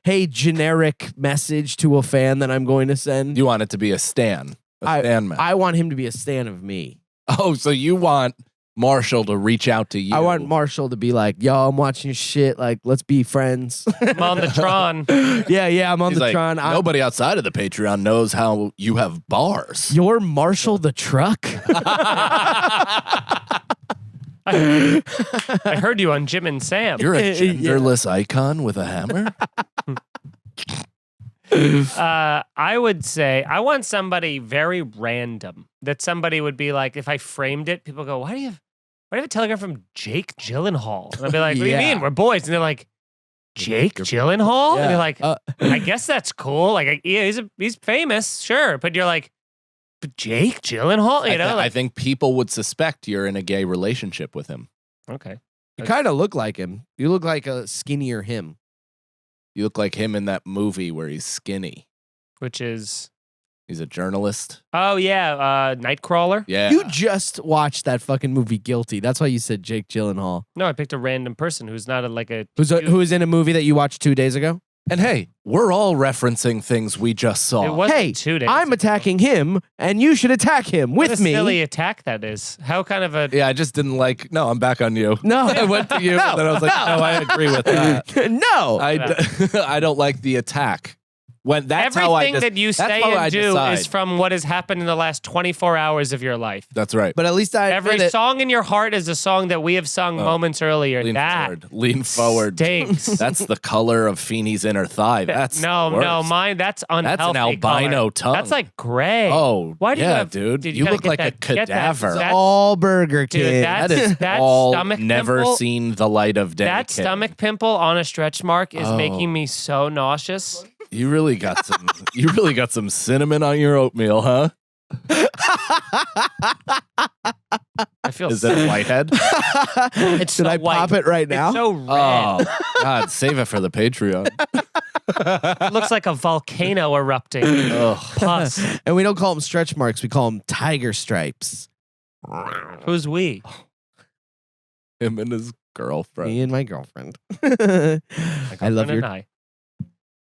hey, generic message to a fan that I'm going to send. You want it to be a stan. Stan man. I want him to be a stan of me. Oh, so you want Marshall to reach out to you. I want Marshall to be like, yo, I'm watching your shit. Like, let's be friends. I'm on the Tron. Yeah, I'm on He's the like, Tron. Nobody outside of the Patreon knows how you have bars. You're Marshall the truck? I heard you on Jim and Sam. You're a genderless icon with a hammer? I would say I want somebody very random that somebody would be like, if I framed it, people go, why do you have a telegram from Jake Gyllenhaal? And I'd be like, what do you mean? We're boys. And they're like, Jake Gyllenhaal? And you're like, I guess that's cool. Like, yeah, he's famous, sure. But you're like, but Jake Gyllenhaal? I think people would suspect you're in a gay relationship with him. Okay. You kind of look like him. You look like a skinnier him. You look like him in that movie where he's skinny. Which is He's a journalist. Oh yeah, Nightcrawler. Yeah. You just watched that fucking movie Guilty. That's why you said Jake Gyllenhaal. No, I picked a random person who's not like a. Who was in a movie that you watched 2 days ago? And hey, we're all referencing things we just saw. It wasn't Hey, 2 days. I'm ago. attacking him, and you should attack him What with a me. silly attack that is. How kind of a. Yeah, I just didn't like. No, I'm back on you. No. I went to you, No, and then I was like, no. no, I agree with that. No. I don't like the attack. When that's Everything how I that you that's say how and I do decide. is from what has happened in the last 24 hours of your life. That's right. But at least I Every admit it. song in your heart is a song that we have sung moments earlier. Lean that forward. Lean forward. stinks. That's the color of Feeney's inner thigh. That's no, worse. mine. That's unhealthy. That's an albino color. tongue. That's like gray. Oh, Why do you yeah, have, dude. Dude, You gotta look get like a that- get that- cadaver. that- All Burger Dude, King. that- That is that all stomach never pimple- seen the light of day. That kid. stomach pimple on a stretch mark is Oh. making me so nauseous. You really got some. You really got some cinnamon on your oatmeal, huh? I feel Is so, that a whitehead? it's Should so I white. pop it right It's now? so red. Oh God, save it for the Patreon. It looks like a volcano erupting. Ugh. Pus. And we don't call them stretch marks. We call them tiger stripes. Who's we? Him and his girlfriend. Me and my girlfriend. My I love girlfriend your. and I.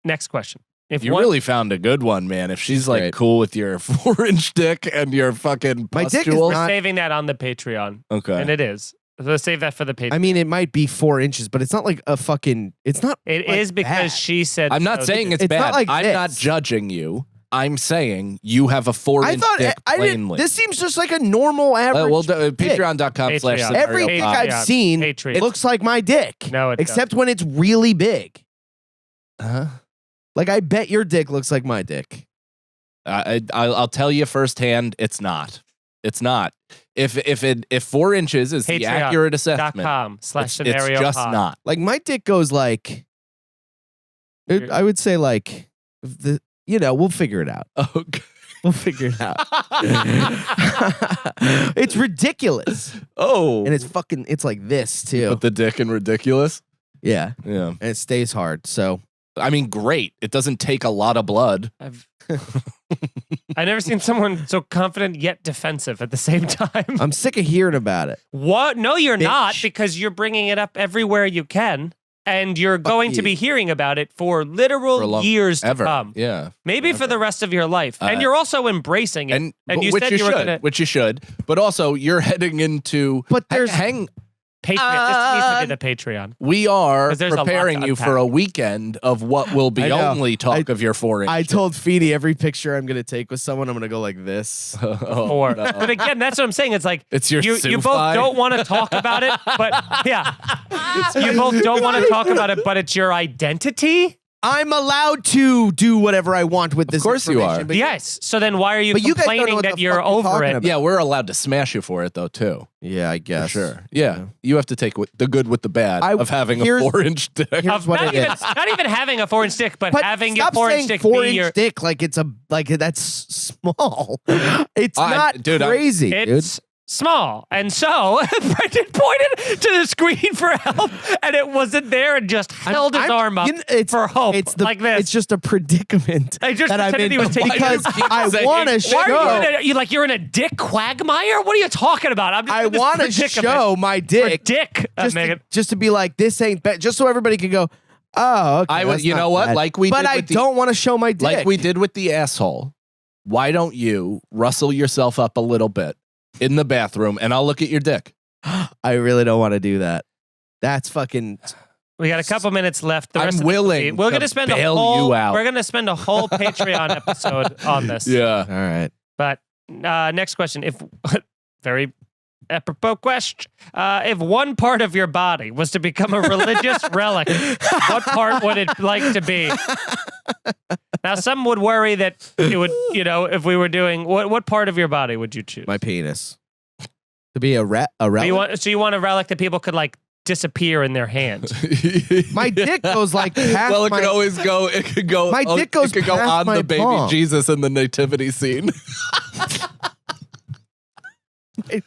Next question. If You one, really found a good one, man. If she's like great. cool with your 4-inch dick and your fucking My dick is pustules. we're not- saving that on the Patreon, Okay. and it is. So save that for the Patreon. I mean, it might be 4 inches, but it's not like a fucking. It's not. It like is because that. she said. I'm not so. saying it's It's bad. not like I'm not this. judging you. I'm saying you have a 4-inch I thought dick I didn't. plainly. This seems just like a normal average. well, dick. patreon.com/scenario Patreon. Every dick Patreon. I've seen Patreon. looks like my dick. No, it except when it's really big. Huh? Like I bet your dick looks like my dick. I'll tell you firsthand, it's not. It's not. If 4 inches is the accurate assessment, .com/scenario. it's just not. Like my dick goes like. I would say like the. We'll figure it out. Okay. We'll figure it out. It's ridiculous, Oh, and it's like this too. put the dick in ridiculous. Yeah, Yeah. and it stays hard. So I mean, great. It doesn't take a lot of blood. I've never seen someone so confident yet defensive at the same time. I'm sick of hearing about it. What? No, you're not, Bitch. because you're bringing it up everywhere you can, and you're going to you. be hearing about it for literal For a long- years to Ever. come. Yeah. Maybe for the rest of your life. And you're also embracing it. And you which said you you were should, gonna which you should. But also, you're heading into. But there's hang. Patreon. This needs to be the Patreon. We are 'Cause there's a lot to preparing you for unpack. a weekend of what will be I know. only talk of your 4-inch. I told Feeney every picture I'm gonna take with someone, I'm gonna go like this. Or, but again, that's what I'm saying. It's like It's your you both Sufi. don't want to talk about it, but yeah, you both don't want to talk about it, but it's your identity. I'm allowed to do whatever I want with this. course you information, are. but- Yes. So then why are you But you guys don't know complaining what that the you're fuck you're over talking it? about. Yeah, we're allowed to smash you for it though too. Yeah, I guess. For sure. Yeah. You have to take the good with the bad of having a here's- 4-inch dick. here's Of what not it even is. not even having a 4-inch dick, but, But having your stop 4-inch saying dick 4-inch be your. dick like it's that's small. It's not dude, crazy, dude. It's small, and so Brendan pointed to the screen for help, and it wasn't there, and just held his arm up it's, for hope, It's like this. It's just a predicament. I just that I'm pretended in he was taking because it. I want to Why show. are you're in a dick quagmire? What are you talking about? I'm just I in this want to predicament. show my dick, dick, Megan. just to be like, this ain't bad, just so everybody can go, oh, okay. I would, that's you not know what? bad. Like we but did I with the, don't want to show my dick. like we did with the asshole. Why don't you rustle yourself up a little bit in the bathroom, and I'll look at your dick. I really don't want to do that. That's fucking. We got a couple minutes left. The I'm rest of willing we're to gonna spend bail a whole. you out. We're gonna spend a whole Patreon episode on this. Yeah. All right. But next question. If very apropos question. If one part of your body was to become a religious relic, what part would it like to be? Now, some would worry that it would, if we were doing, what part of your body would you choose? My penis. To be a relic. So you want a relic that people could like disappear in their hand. My dick goes like past Well, it my. could always go. It could go. My dick goes It could go past on my the baby palm. Jesus in the nativity scene.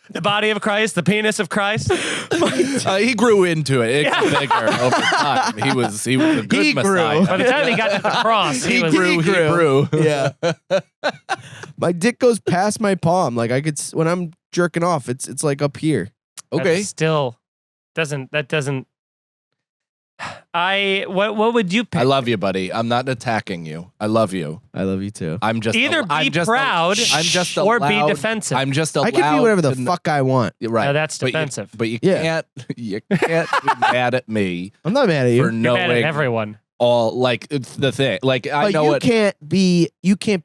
The body of Christ, the penis of Christ. He grew into it. It got bigger over time. He was a good Messiah. By the time he got to the cross, he grew. Yeah. My dick goes past my palm. Like I could when I'm jerking off, it's like up here. Okay. That still doesn't. What would you pick? I love you, buddy. I'm not attacking you. I love you. I love you too. I'm just Either be proud or be defensive. I'm just allowed. I can be whatever the fuck I want. Right. No, that's defensive. But you can't be mad at me I'm not mad at you. for You're mad at knowing everyone. all like it's the thing. Like I But know you what can't be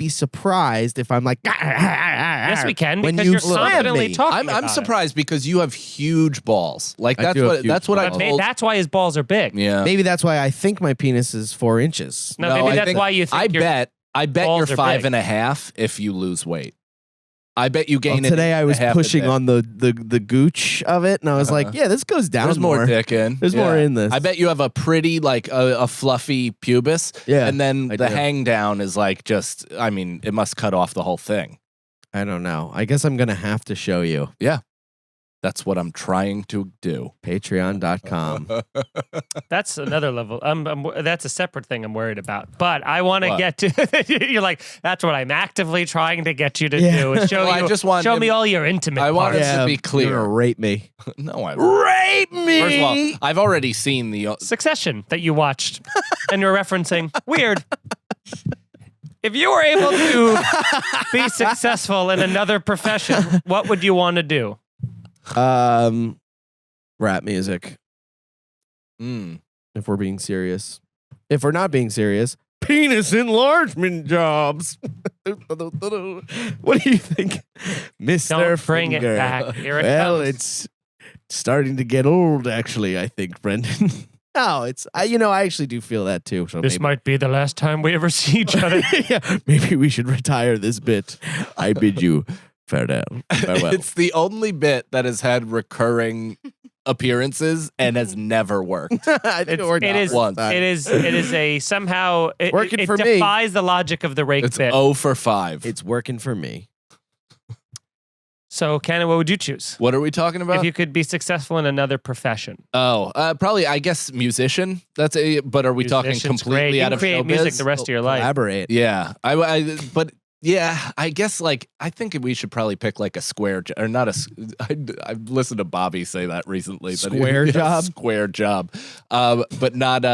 surprised if I'm like Yes, we can when because you you're slam confidently me. talking. I'm about surprised because you have huge balls. Like I do have huge that's what I balls. It. told. That's why his balls are big. Yeah. Maybe that's why I think my penis is 4 inches. No, I maybe that's think- why you think I bet balls you're are 5.5 if you lose weight. I bet you gain Well, it. today I was half a pushing day. on the gooch of it, and I was like, yeah, this goes down There's more dick in. There's more in this. I bet you have a pretty like a fluffy pubis. Yeah, And then I the do. hang down is like just. I mean, it must cut off the whole thing. I don't know. I guess I'm gonna have to show you. That's what I'm trying to do. Patreon.com. that's another level. That's a separate thing I'm worried about. But I want to What? get to. You're like, that's what I'm actively trying to get you to Yeah. do. Is show Well, I you, just want show him- me all your intimate I want parts. us to be You're clear. gonna rape me. No, I won't. Rape me. First of all, I've already seen the. Succession that you watched and you're referencing. Weird. If you were able to be successful in another profession, what would you want to do? Rap music. Mm. If we're being serious. If we're not being serious, penis enlargement jobs. What do you think, Mr. Don't bring it Finger? back. Here it Well, comes. it's starting to get old, actually, I think, Brendan. No, I actually do feel that too. So This maybe, might be the last time we ever see each other. yeah, maybe we should retire this bit. I bid you farewell. It's the only bit that has had recurring appearances and has never worked. It is a somehow it, Working it for me. defies the logic of the rake It's bit. 0 for 5. It's working for me. So, Cannon, what would you choose What are we talking about? if you could be successful in another profession? Probably I guess musician. But are we talking Musician's completely great. You out can of create showbiz? music the rest of your life. Collaborate. Yeah, but yeah, I guess like I think we should probably pick like a square or not a. I've listened to Bobby say that recently. that Square job? square job, but not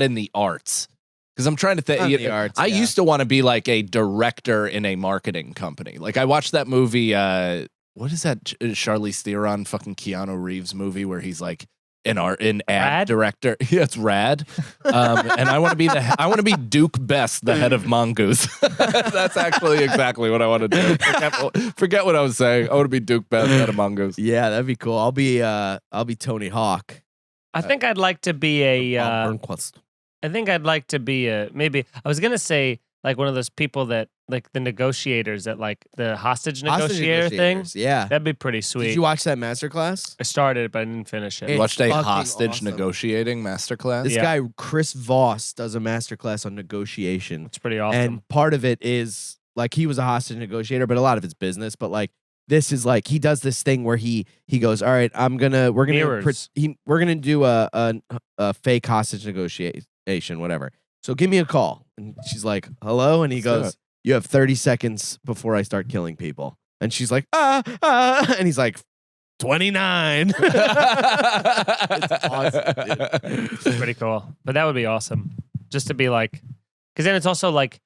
in the arts. Because I'm trying to think. Not in the arts, I yeah. used to want to be like a director in a marketing company. Like I watched that movie. What is that? Charlize Theron, fucking Keanu Reeves movie where he's like an ad Rad? director. Yeah, it's rad. And I want to be Duke Best, the head of Mongoose. That's actually exactly what I want to do. Forget what I was saying. I want to be Duke Best, head of Mongoose. Yeah, that'd be cool. I'll be Tony Hawk. I think I'd like to be a. Burnquist. I think I'd like to be a. Maybe I was gonna say like one of those people that like the negotiators at like the hostage negotiator thing. Yeah. That'd be pretty sweet. Did you watch that masterclass? I started, but I didn't finish it. It's Watched a fucking hostage awesome. negotiating masterclass. This Yeah. guy, Chris Voss, does a masterclass on negotiation. It's pretty awesome. And part of it is like he was a hostage negotiator, but a lot of it's business. But like this is like he does this thing where he goes, all right, we're Mirrors. gonna do a fake hostage negotiation, whatever. So give me a call. And she's like, hello, and he What's goes, you have 30 seconds before I start killing people. And she's like, and he's like, 29. It's awesome, dude. It's pretty cool. But that would be awesome. Just to be like, because then it's also like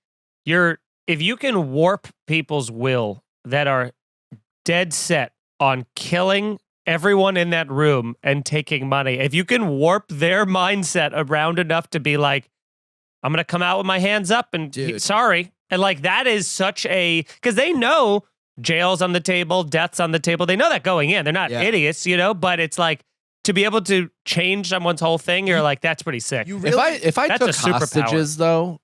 if you can warp people's will that are dead set on killing everyone in that room and taking money, if you can warp their mindset around enough to be like, I'm going to come out with my hands up and Dude. sorry. And like that is such a, because they know jail's on the table, death's on the table. They know that going in. They're not Yeah. idiots, but it's like to be able to change someone's whole thing, you're like, that's pretty sick. If I That's a took superpower. hostages though,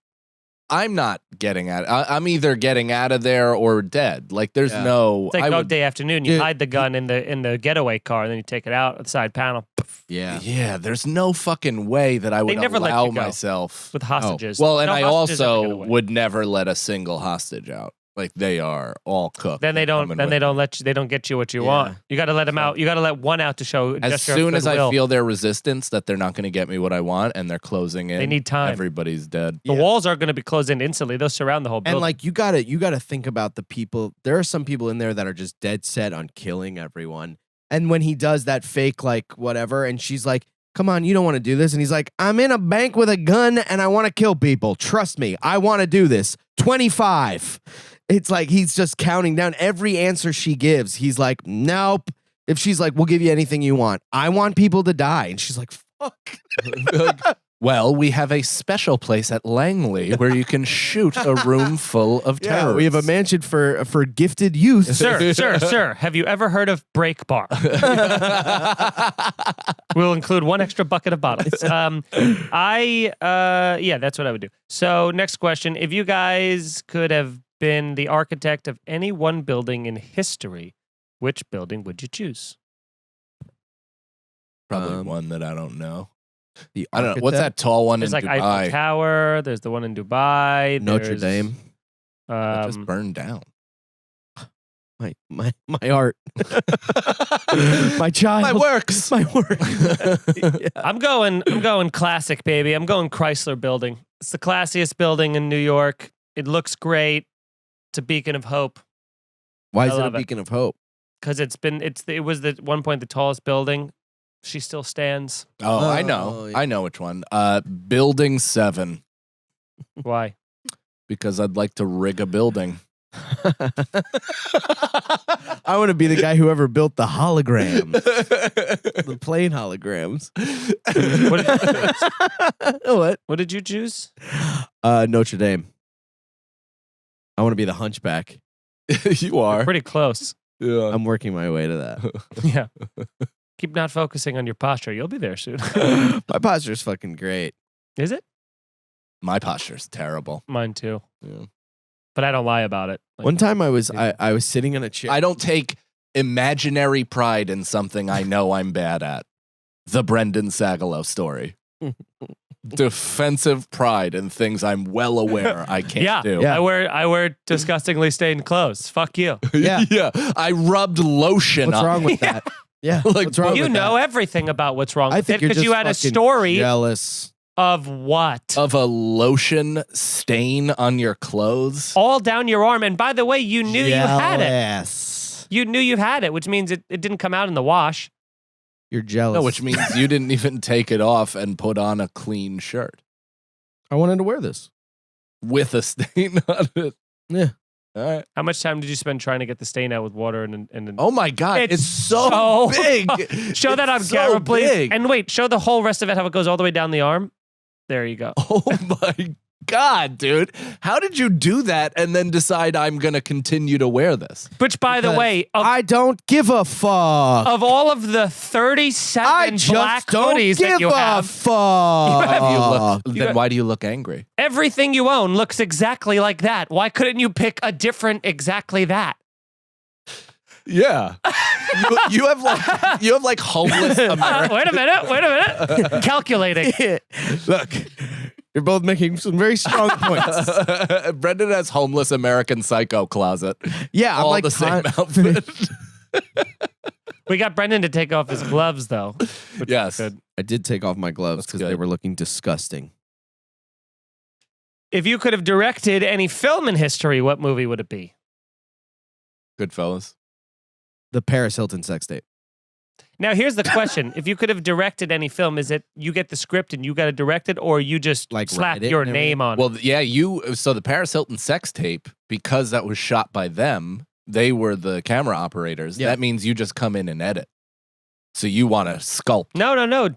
I'm not getting at it. I'm either getting out of there or dead. Like there's Yeah. no. It's like I Dog would, Day Afternoon. You Dude, hide the gun in the getaway car, and then you take it out of the side panel Yeah. yeah, there's no fucking way that I would never let allow you go. myself. with hostages. Well, and No I hostages ever get also away. would never let a single hostage out. Like they are all cooked. Then they don't. coming Then with they me. don't let you. They don't get you what you Yeah. want. You got to let them out. You got to let one out to show. As gesture of soon as I goodwill. feel their resistance that they're not going to get me what I want and they're closing in, They need time. Everybody's dead. The Yeah. walls are going to be closed in instantly. They'll surround the whole building. And like you gotta think about the people. There are some people in there that are just dead set on killing everyone. And when he does that fake like whatever, and she's like, "Come on, you don't want to do this," and he's like, "I'm in a bank with a gun and I want to kill people. Trust me, I want to do this." 25. It's like he's just counting down every answer she gives. He's like, "Nope." If she's like, "We'll give you anything you want," I want people to die, and she's like, "Fuck." Well, we have a special place at Langley where you can shoot a room full of Yeah, terrorists. we have a mansion for gifted youth. Sir, have you ever heard of Break Bar? We'll include one extra bucket of bottles. Yeah, that's what I would do. So next question. If you guys could have been the architect of any one building in history, which building would you choose? Probably one that I don't know. The I don't know. What's that architect? tall one There's in like Eiffel Dubai? Tower. There's the one in Dubai. Notre there's, Dame. That just burned down. My art. My child. My works. My work. Yeah. I'm going classic, baby. I'm going Chrysler Building. It's the classiest building in New York. It looks great. It's a beacon of hope Why is I it a love it. beacon of hope? because it was at one point the tallest building. She still stands. Oh, I Oh, know. yeah. I know which one. Building 7. Why? Because I'd like to rig a building. I want to be the guy who ever built the holograms, the plane holograms. What? What did you choose? Notre Dame. I want to be the hunchback. You are. Pretty close. Yeah. I'm working my way to that. Yeah. Keep not focusing on your posture. You'll be there soon. My posture's fucking great. Is it? My posture's terrible. Mine too. Yeah. But I don't lie about it. Like, One time I was sitting on a chair. I don't take imaginary pride in something I know I'm bad at. The Brendan Sagalow story. Defensive pride in things I'm well aware I can't do. Yeah. I wear disgustingly stained clothes. Fuck you. Yeah. Yeah. I rubbed lotion What's on wrong with that? Yeah. Like, what's wrong You with know that? everything about what's wrong I with it think you're because just you had a fucking story jealous. of what? of a lotion stain on your clothes. All down your arm. And by the way, you knew you had it. Yes. You knew you had it, which means it didn't come out in the wash. You're jealous. No, which means you didn't even take it off and put on a clean shirt I wanted to wear this. with a stain on it. Yeah. All right. How much time did you spend trying to get the stain out with water and Oh my God. It's It's, so, so- big. show that on It's camera, so please. big. And wait, show the whole rest of it, how it goes all the way down the arm. There you go. Oh my God, dude. How did you do that and then decide I'm going to continue to wear this? Which, by the Because way, of, I don't give a fuck. of all of the 37 I just black don't hoodies give that you a have, fuck. Then why do you look angry? everything you own looks exactly like that. Why couldn't you pick a different exactly that? Yeah. you have like homeless Americans. Wait a minute. Calculating. Look, you're both making some very strong points. Brendan has homeless American Psycho closet. Yeah, I'm All like the same outfit. We got Brendan to take off his gloves, though. Which Yes. is good. I did take off my gloves That's because they good. were looking disgusting. If you could have directed any film in history, what movie would it be? Goodfellas. The Paris Hilton sex tape. Now, here's the question. If you could have directed any film, is it you get the script and you got to direct it, or you just Like, slap write it your and name on it? Well, yeah, so the Paris Hilton sex tape, because that was shot by them, they were the camera operators. Yeah. That means you just come in and edit. So you want to sculpt. No.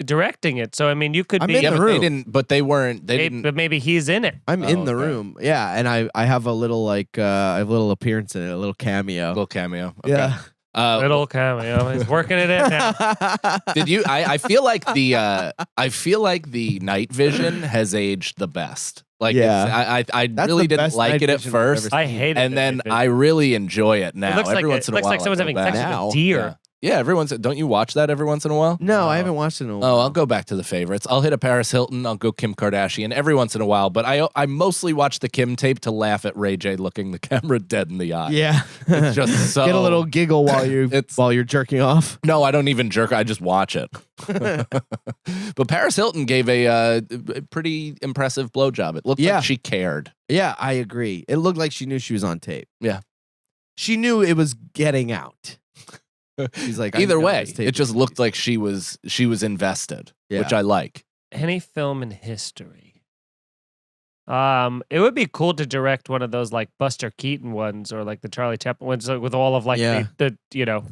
Directing it. So, I mean, you could I'm be... in Yeah, the but they room. didn't, but they weren't, they didn't. But maybe he's in it. I'm Oh, in the okay. room. Yeah, and I have a little I have a little appearance in it, a little cameo. Little cameo. Okay. Yeah. Little cameo. He's working it in now. Did you? I feel like the night vision has aged the best. Like, Yeah. I That's really the didn't best like night it at vision I've ever first, seen. I hate it. and then I really enjoy it now. It looks Every like once in a looks while, like someone's I having go sex back. with Now, a deer. Yeah. Yeah, don't you watch that every once in a while? No, I haven't watched it in a while. Oh, I'll go back to the favorites. I'll hit a Paris Hilton. I'll go Kim Kardashian every once in a while. But I mostly watch the Kim tape to laugh at Ray J looking the camera dead in the eye. Yeah. It's just so... Get a little giggle while you're jerking off. No, I don't even jerk. I just watch it. But Paris Hilton gave a pretty impressive blowjob. It looked like she cared. Yeah, I agree. It looked like she knew she was on tape. Yeah. She knew it was getting out. She's like, either way, it just looked like she was invested, which I like. Any film in history. It would be cool to direct one of those like Buster Keaton ones or like the Charlie Chaplin ones with all of like the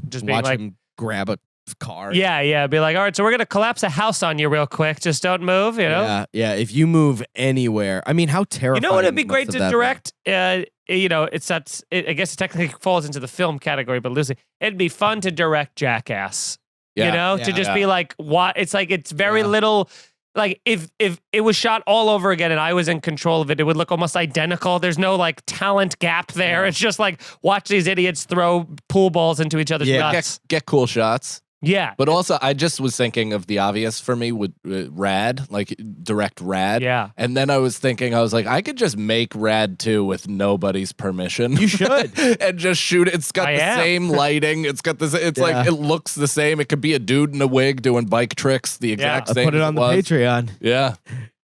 just being watch like him grab a car. Yeah. Be like, all right, so we're gonna collapse a house on you real quick. Just don't move, you know? Yeah. If you move anywhere, I mean, how terrifying. You know what would be great to direct? Been? I guess it technically falls into the film category, but loosely, it'd be fun to direct Jackass. To just be like, what? It's like it's very little. Like if it was shot all over again and I was in control of it, it would look almost identical. There's no like talent gap there. It's just like watch these idiots throw pool balls into each other's nuts. Get cool shots. Yeah. But also, I just was thinking of the obvious for me with Rad, like direct Rad. Yeah. And then I was like, I could just make Rad 2 with nobody's permission. You should. And just shoot it. It's got the same lighting. It's got this, like, it looks the same. It could be a dude in a wig doing bike tricks, the exact same. Put it on the Patreon. Yeah.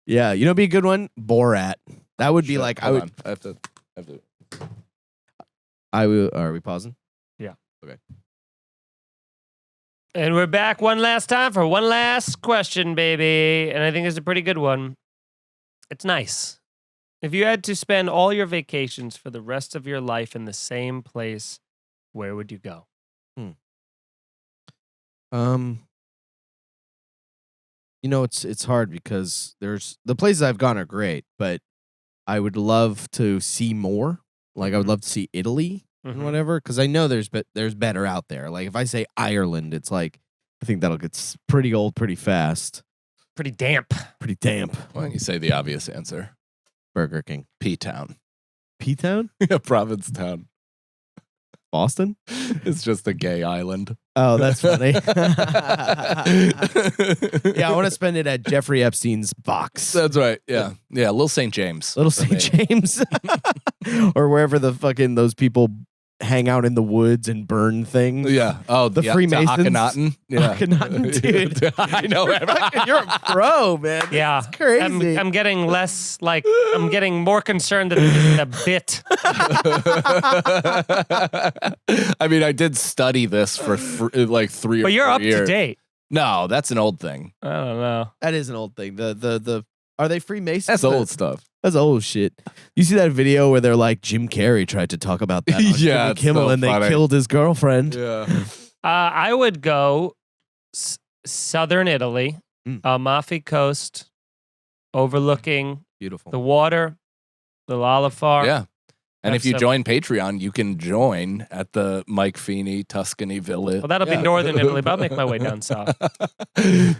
Yeah. You know, be a good one? Borat. That would be like, I have to. Are we pausing? Yeah. Okay. And we're back one last time for one last question, baby. And I think it's a pretty good one. It's nice. If you had to spend all your vacations for the rest of your life in the same place, where would you go? It's hard because the places I've gone are great, but I would love to see more. Like I would love to see Italy. And whatever, because I know there's better out there. Like if I say Ireland, it's like I think that'll get pretty old pretty fast. Pretty damp. Why don't you say the obvious answer? Burger King. P-Town. P-Town? Yeah, Provincetown. Boston? It's just a gay island. Oh, that's funny. Yeah, I want to spend it at Jeffrey Epstein's box. That's right. Yeah. Yeah, Little St. James. Little St. James. Or wherever the fucking those people hang out in the woods and burn things. Yeah. Oh, the Freemasons. Akhenaten. Yeah. Akhenaten, dude. I know. You're a pro, man. Yeah. It's crazy. I'm getting less, like, I'm getting more concerned that this is a bit. I mean, I did study this for like 3 or 4 years. But you're up to date. No, that's an old thing. I don't know. That is an old thing. The are they Freemasons? That's old stuff. That's old shit. You see that video where they're like, Jim Carrey tried to talk about that on Yeah, Kimmel, so and they funny. killed his girlfriend. Yeah. I would go southern Italy, Amalfi Coast, overlooking Beautiful. the water, the olive farm. Yeah. And Have if you some- join Patreon, you can join at the Mike Feeney Tuscany Villa. Well, that'll be northern Italy, but I'll make my way down south.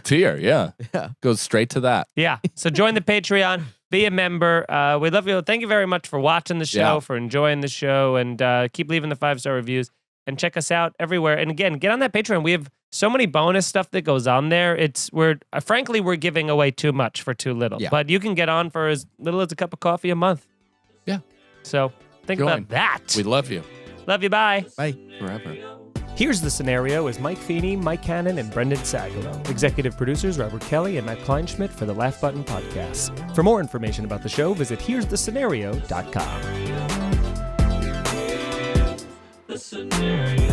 Tier, yeah. Yeah. Goes straight to that. Yeah. So join the Patreon. Be a member. We love you. Thank you very much for watching the show, for enjoying the show, and keep leaving the 5-star reviews. And check us out everywhere. And again, get on that Patreon. We have so many bonus stuff that goes on there. Frankly, we're giving away too much for too little. Yeah. But you can get on for as little as a cup of coffee a month. Yeah. So think Join. about that. We love you. Love you. Bye. Bye. Forever. Here's the Scenario is Mike Feeney, Mike Cannon, and Brendan Sagalow. Executive producers Robert Kelly and Matt Kleinschmidt for the Laugh Button Podcast. For more information about the show, visit here'sthescenario.com. The scenario.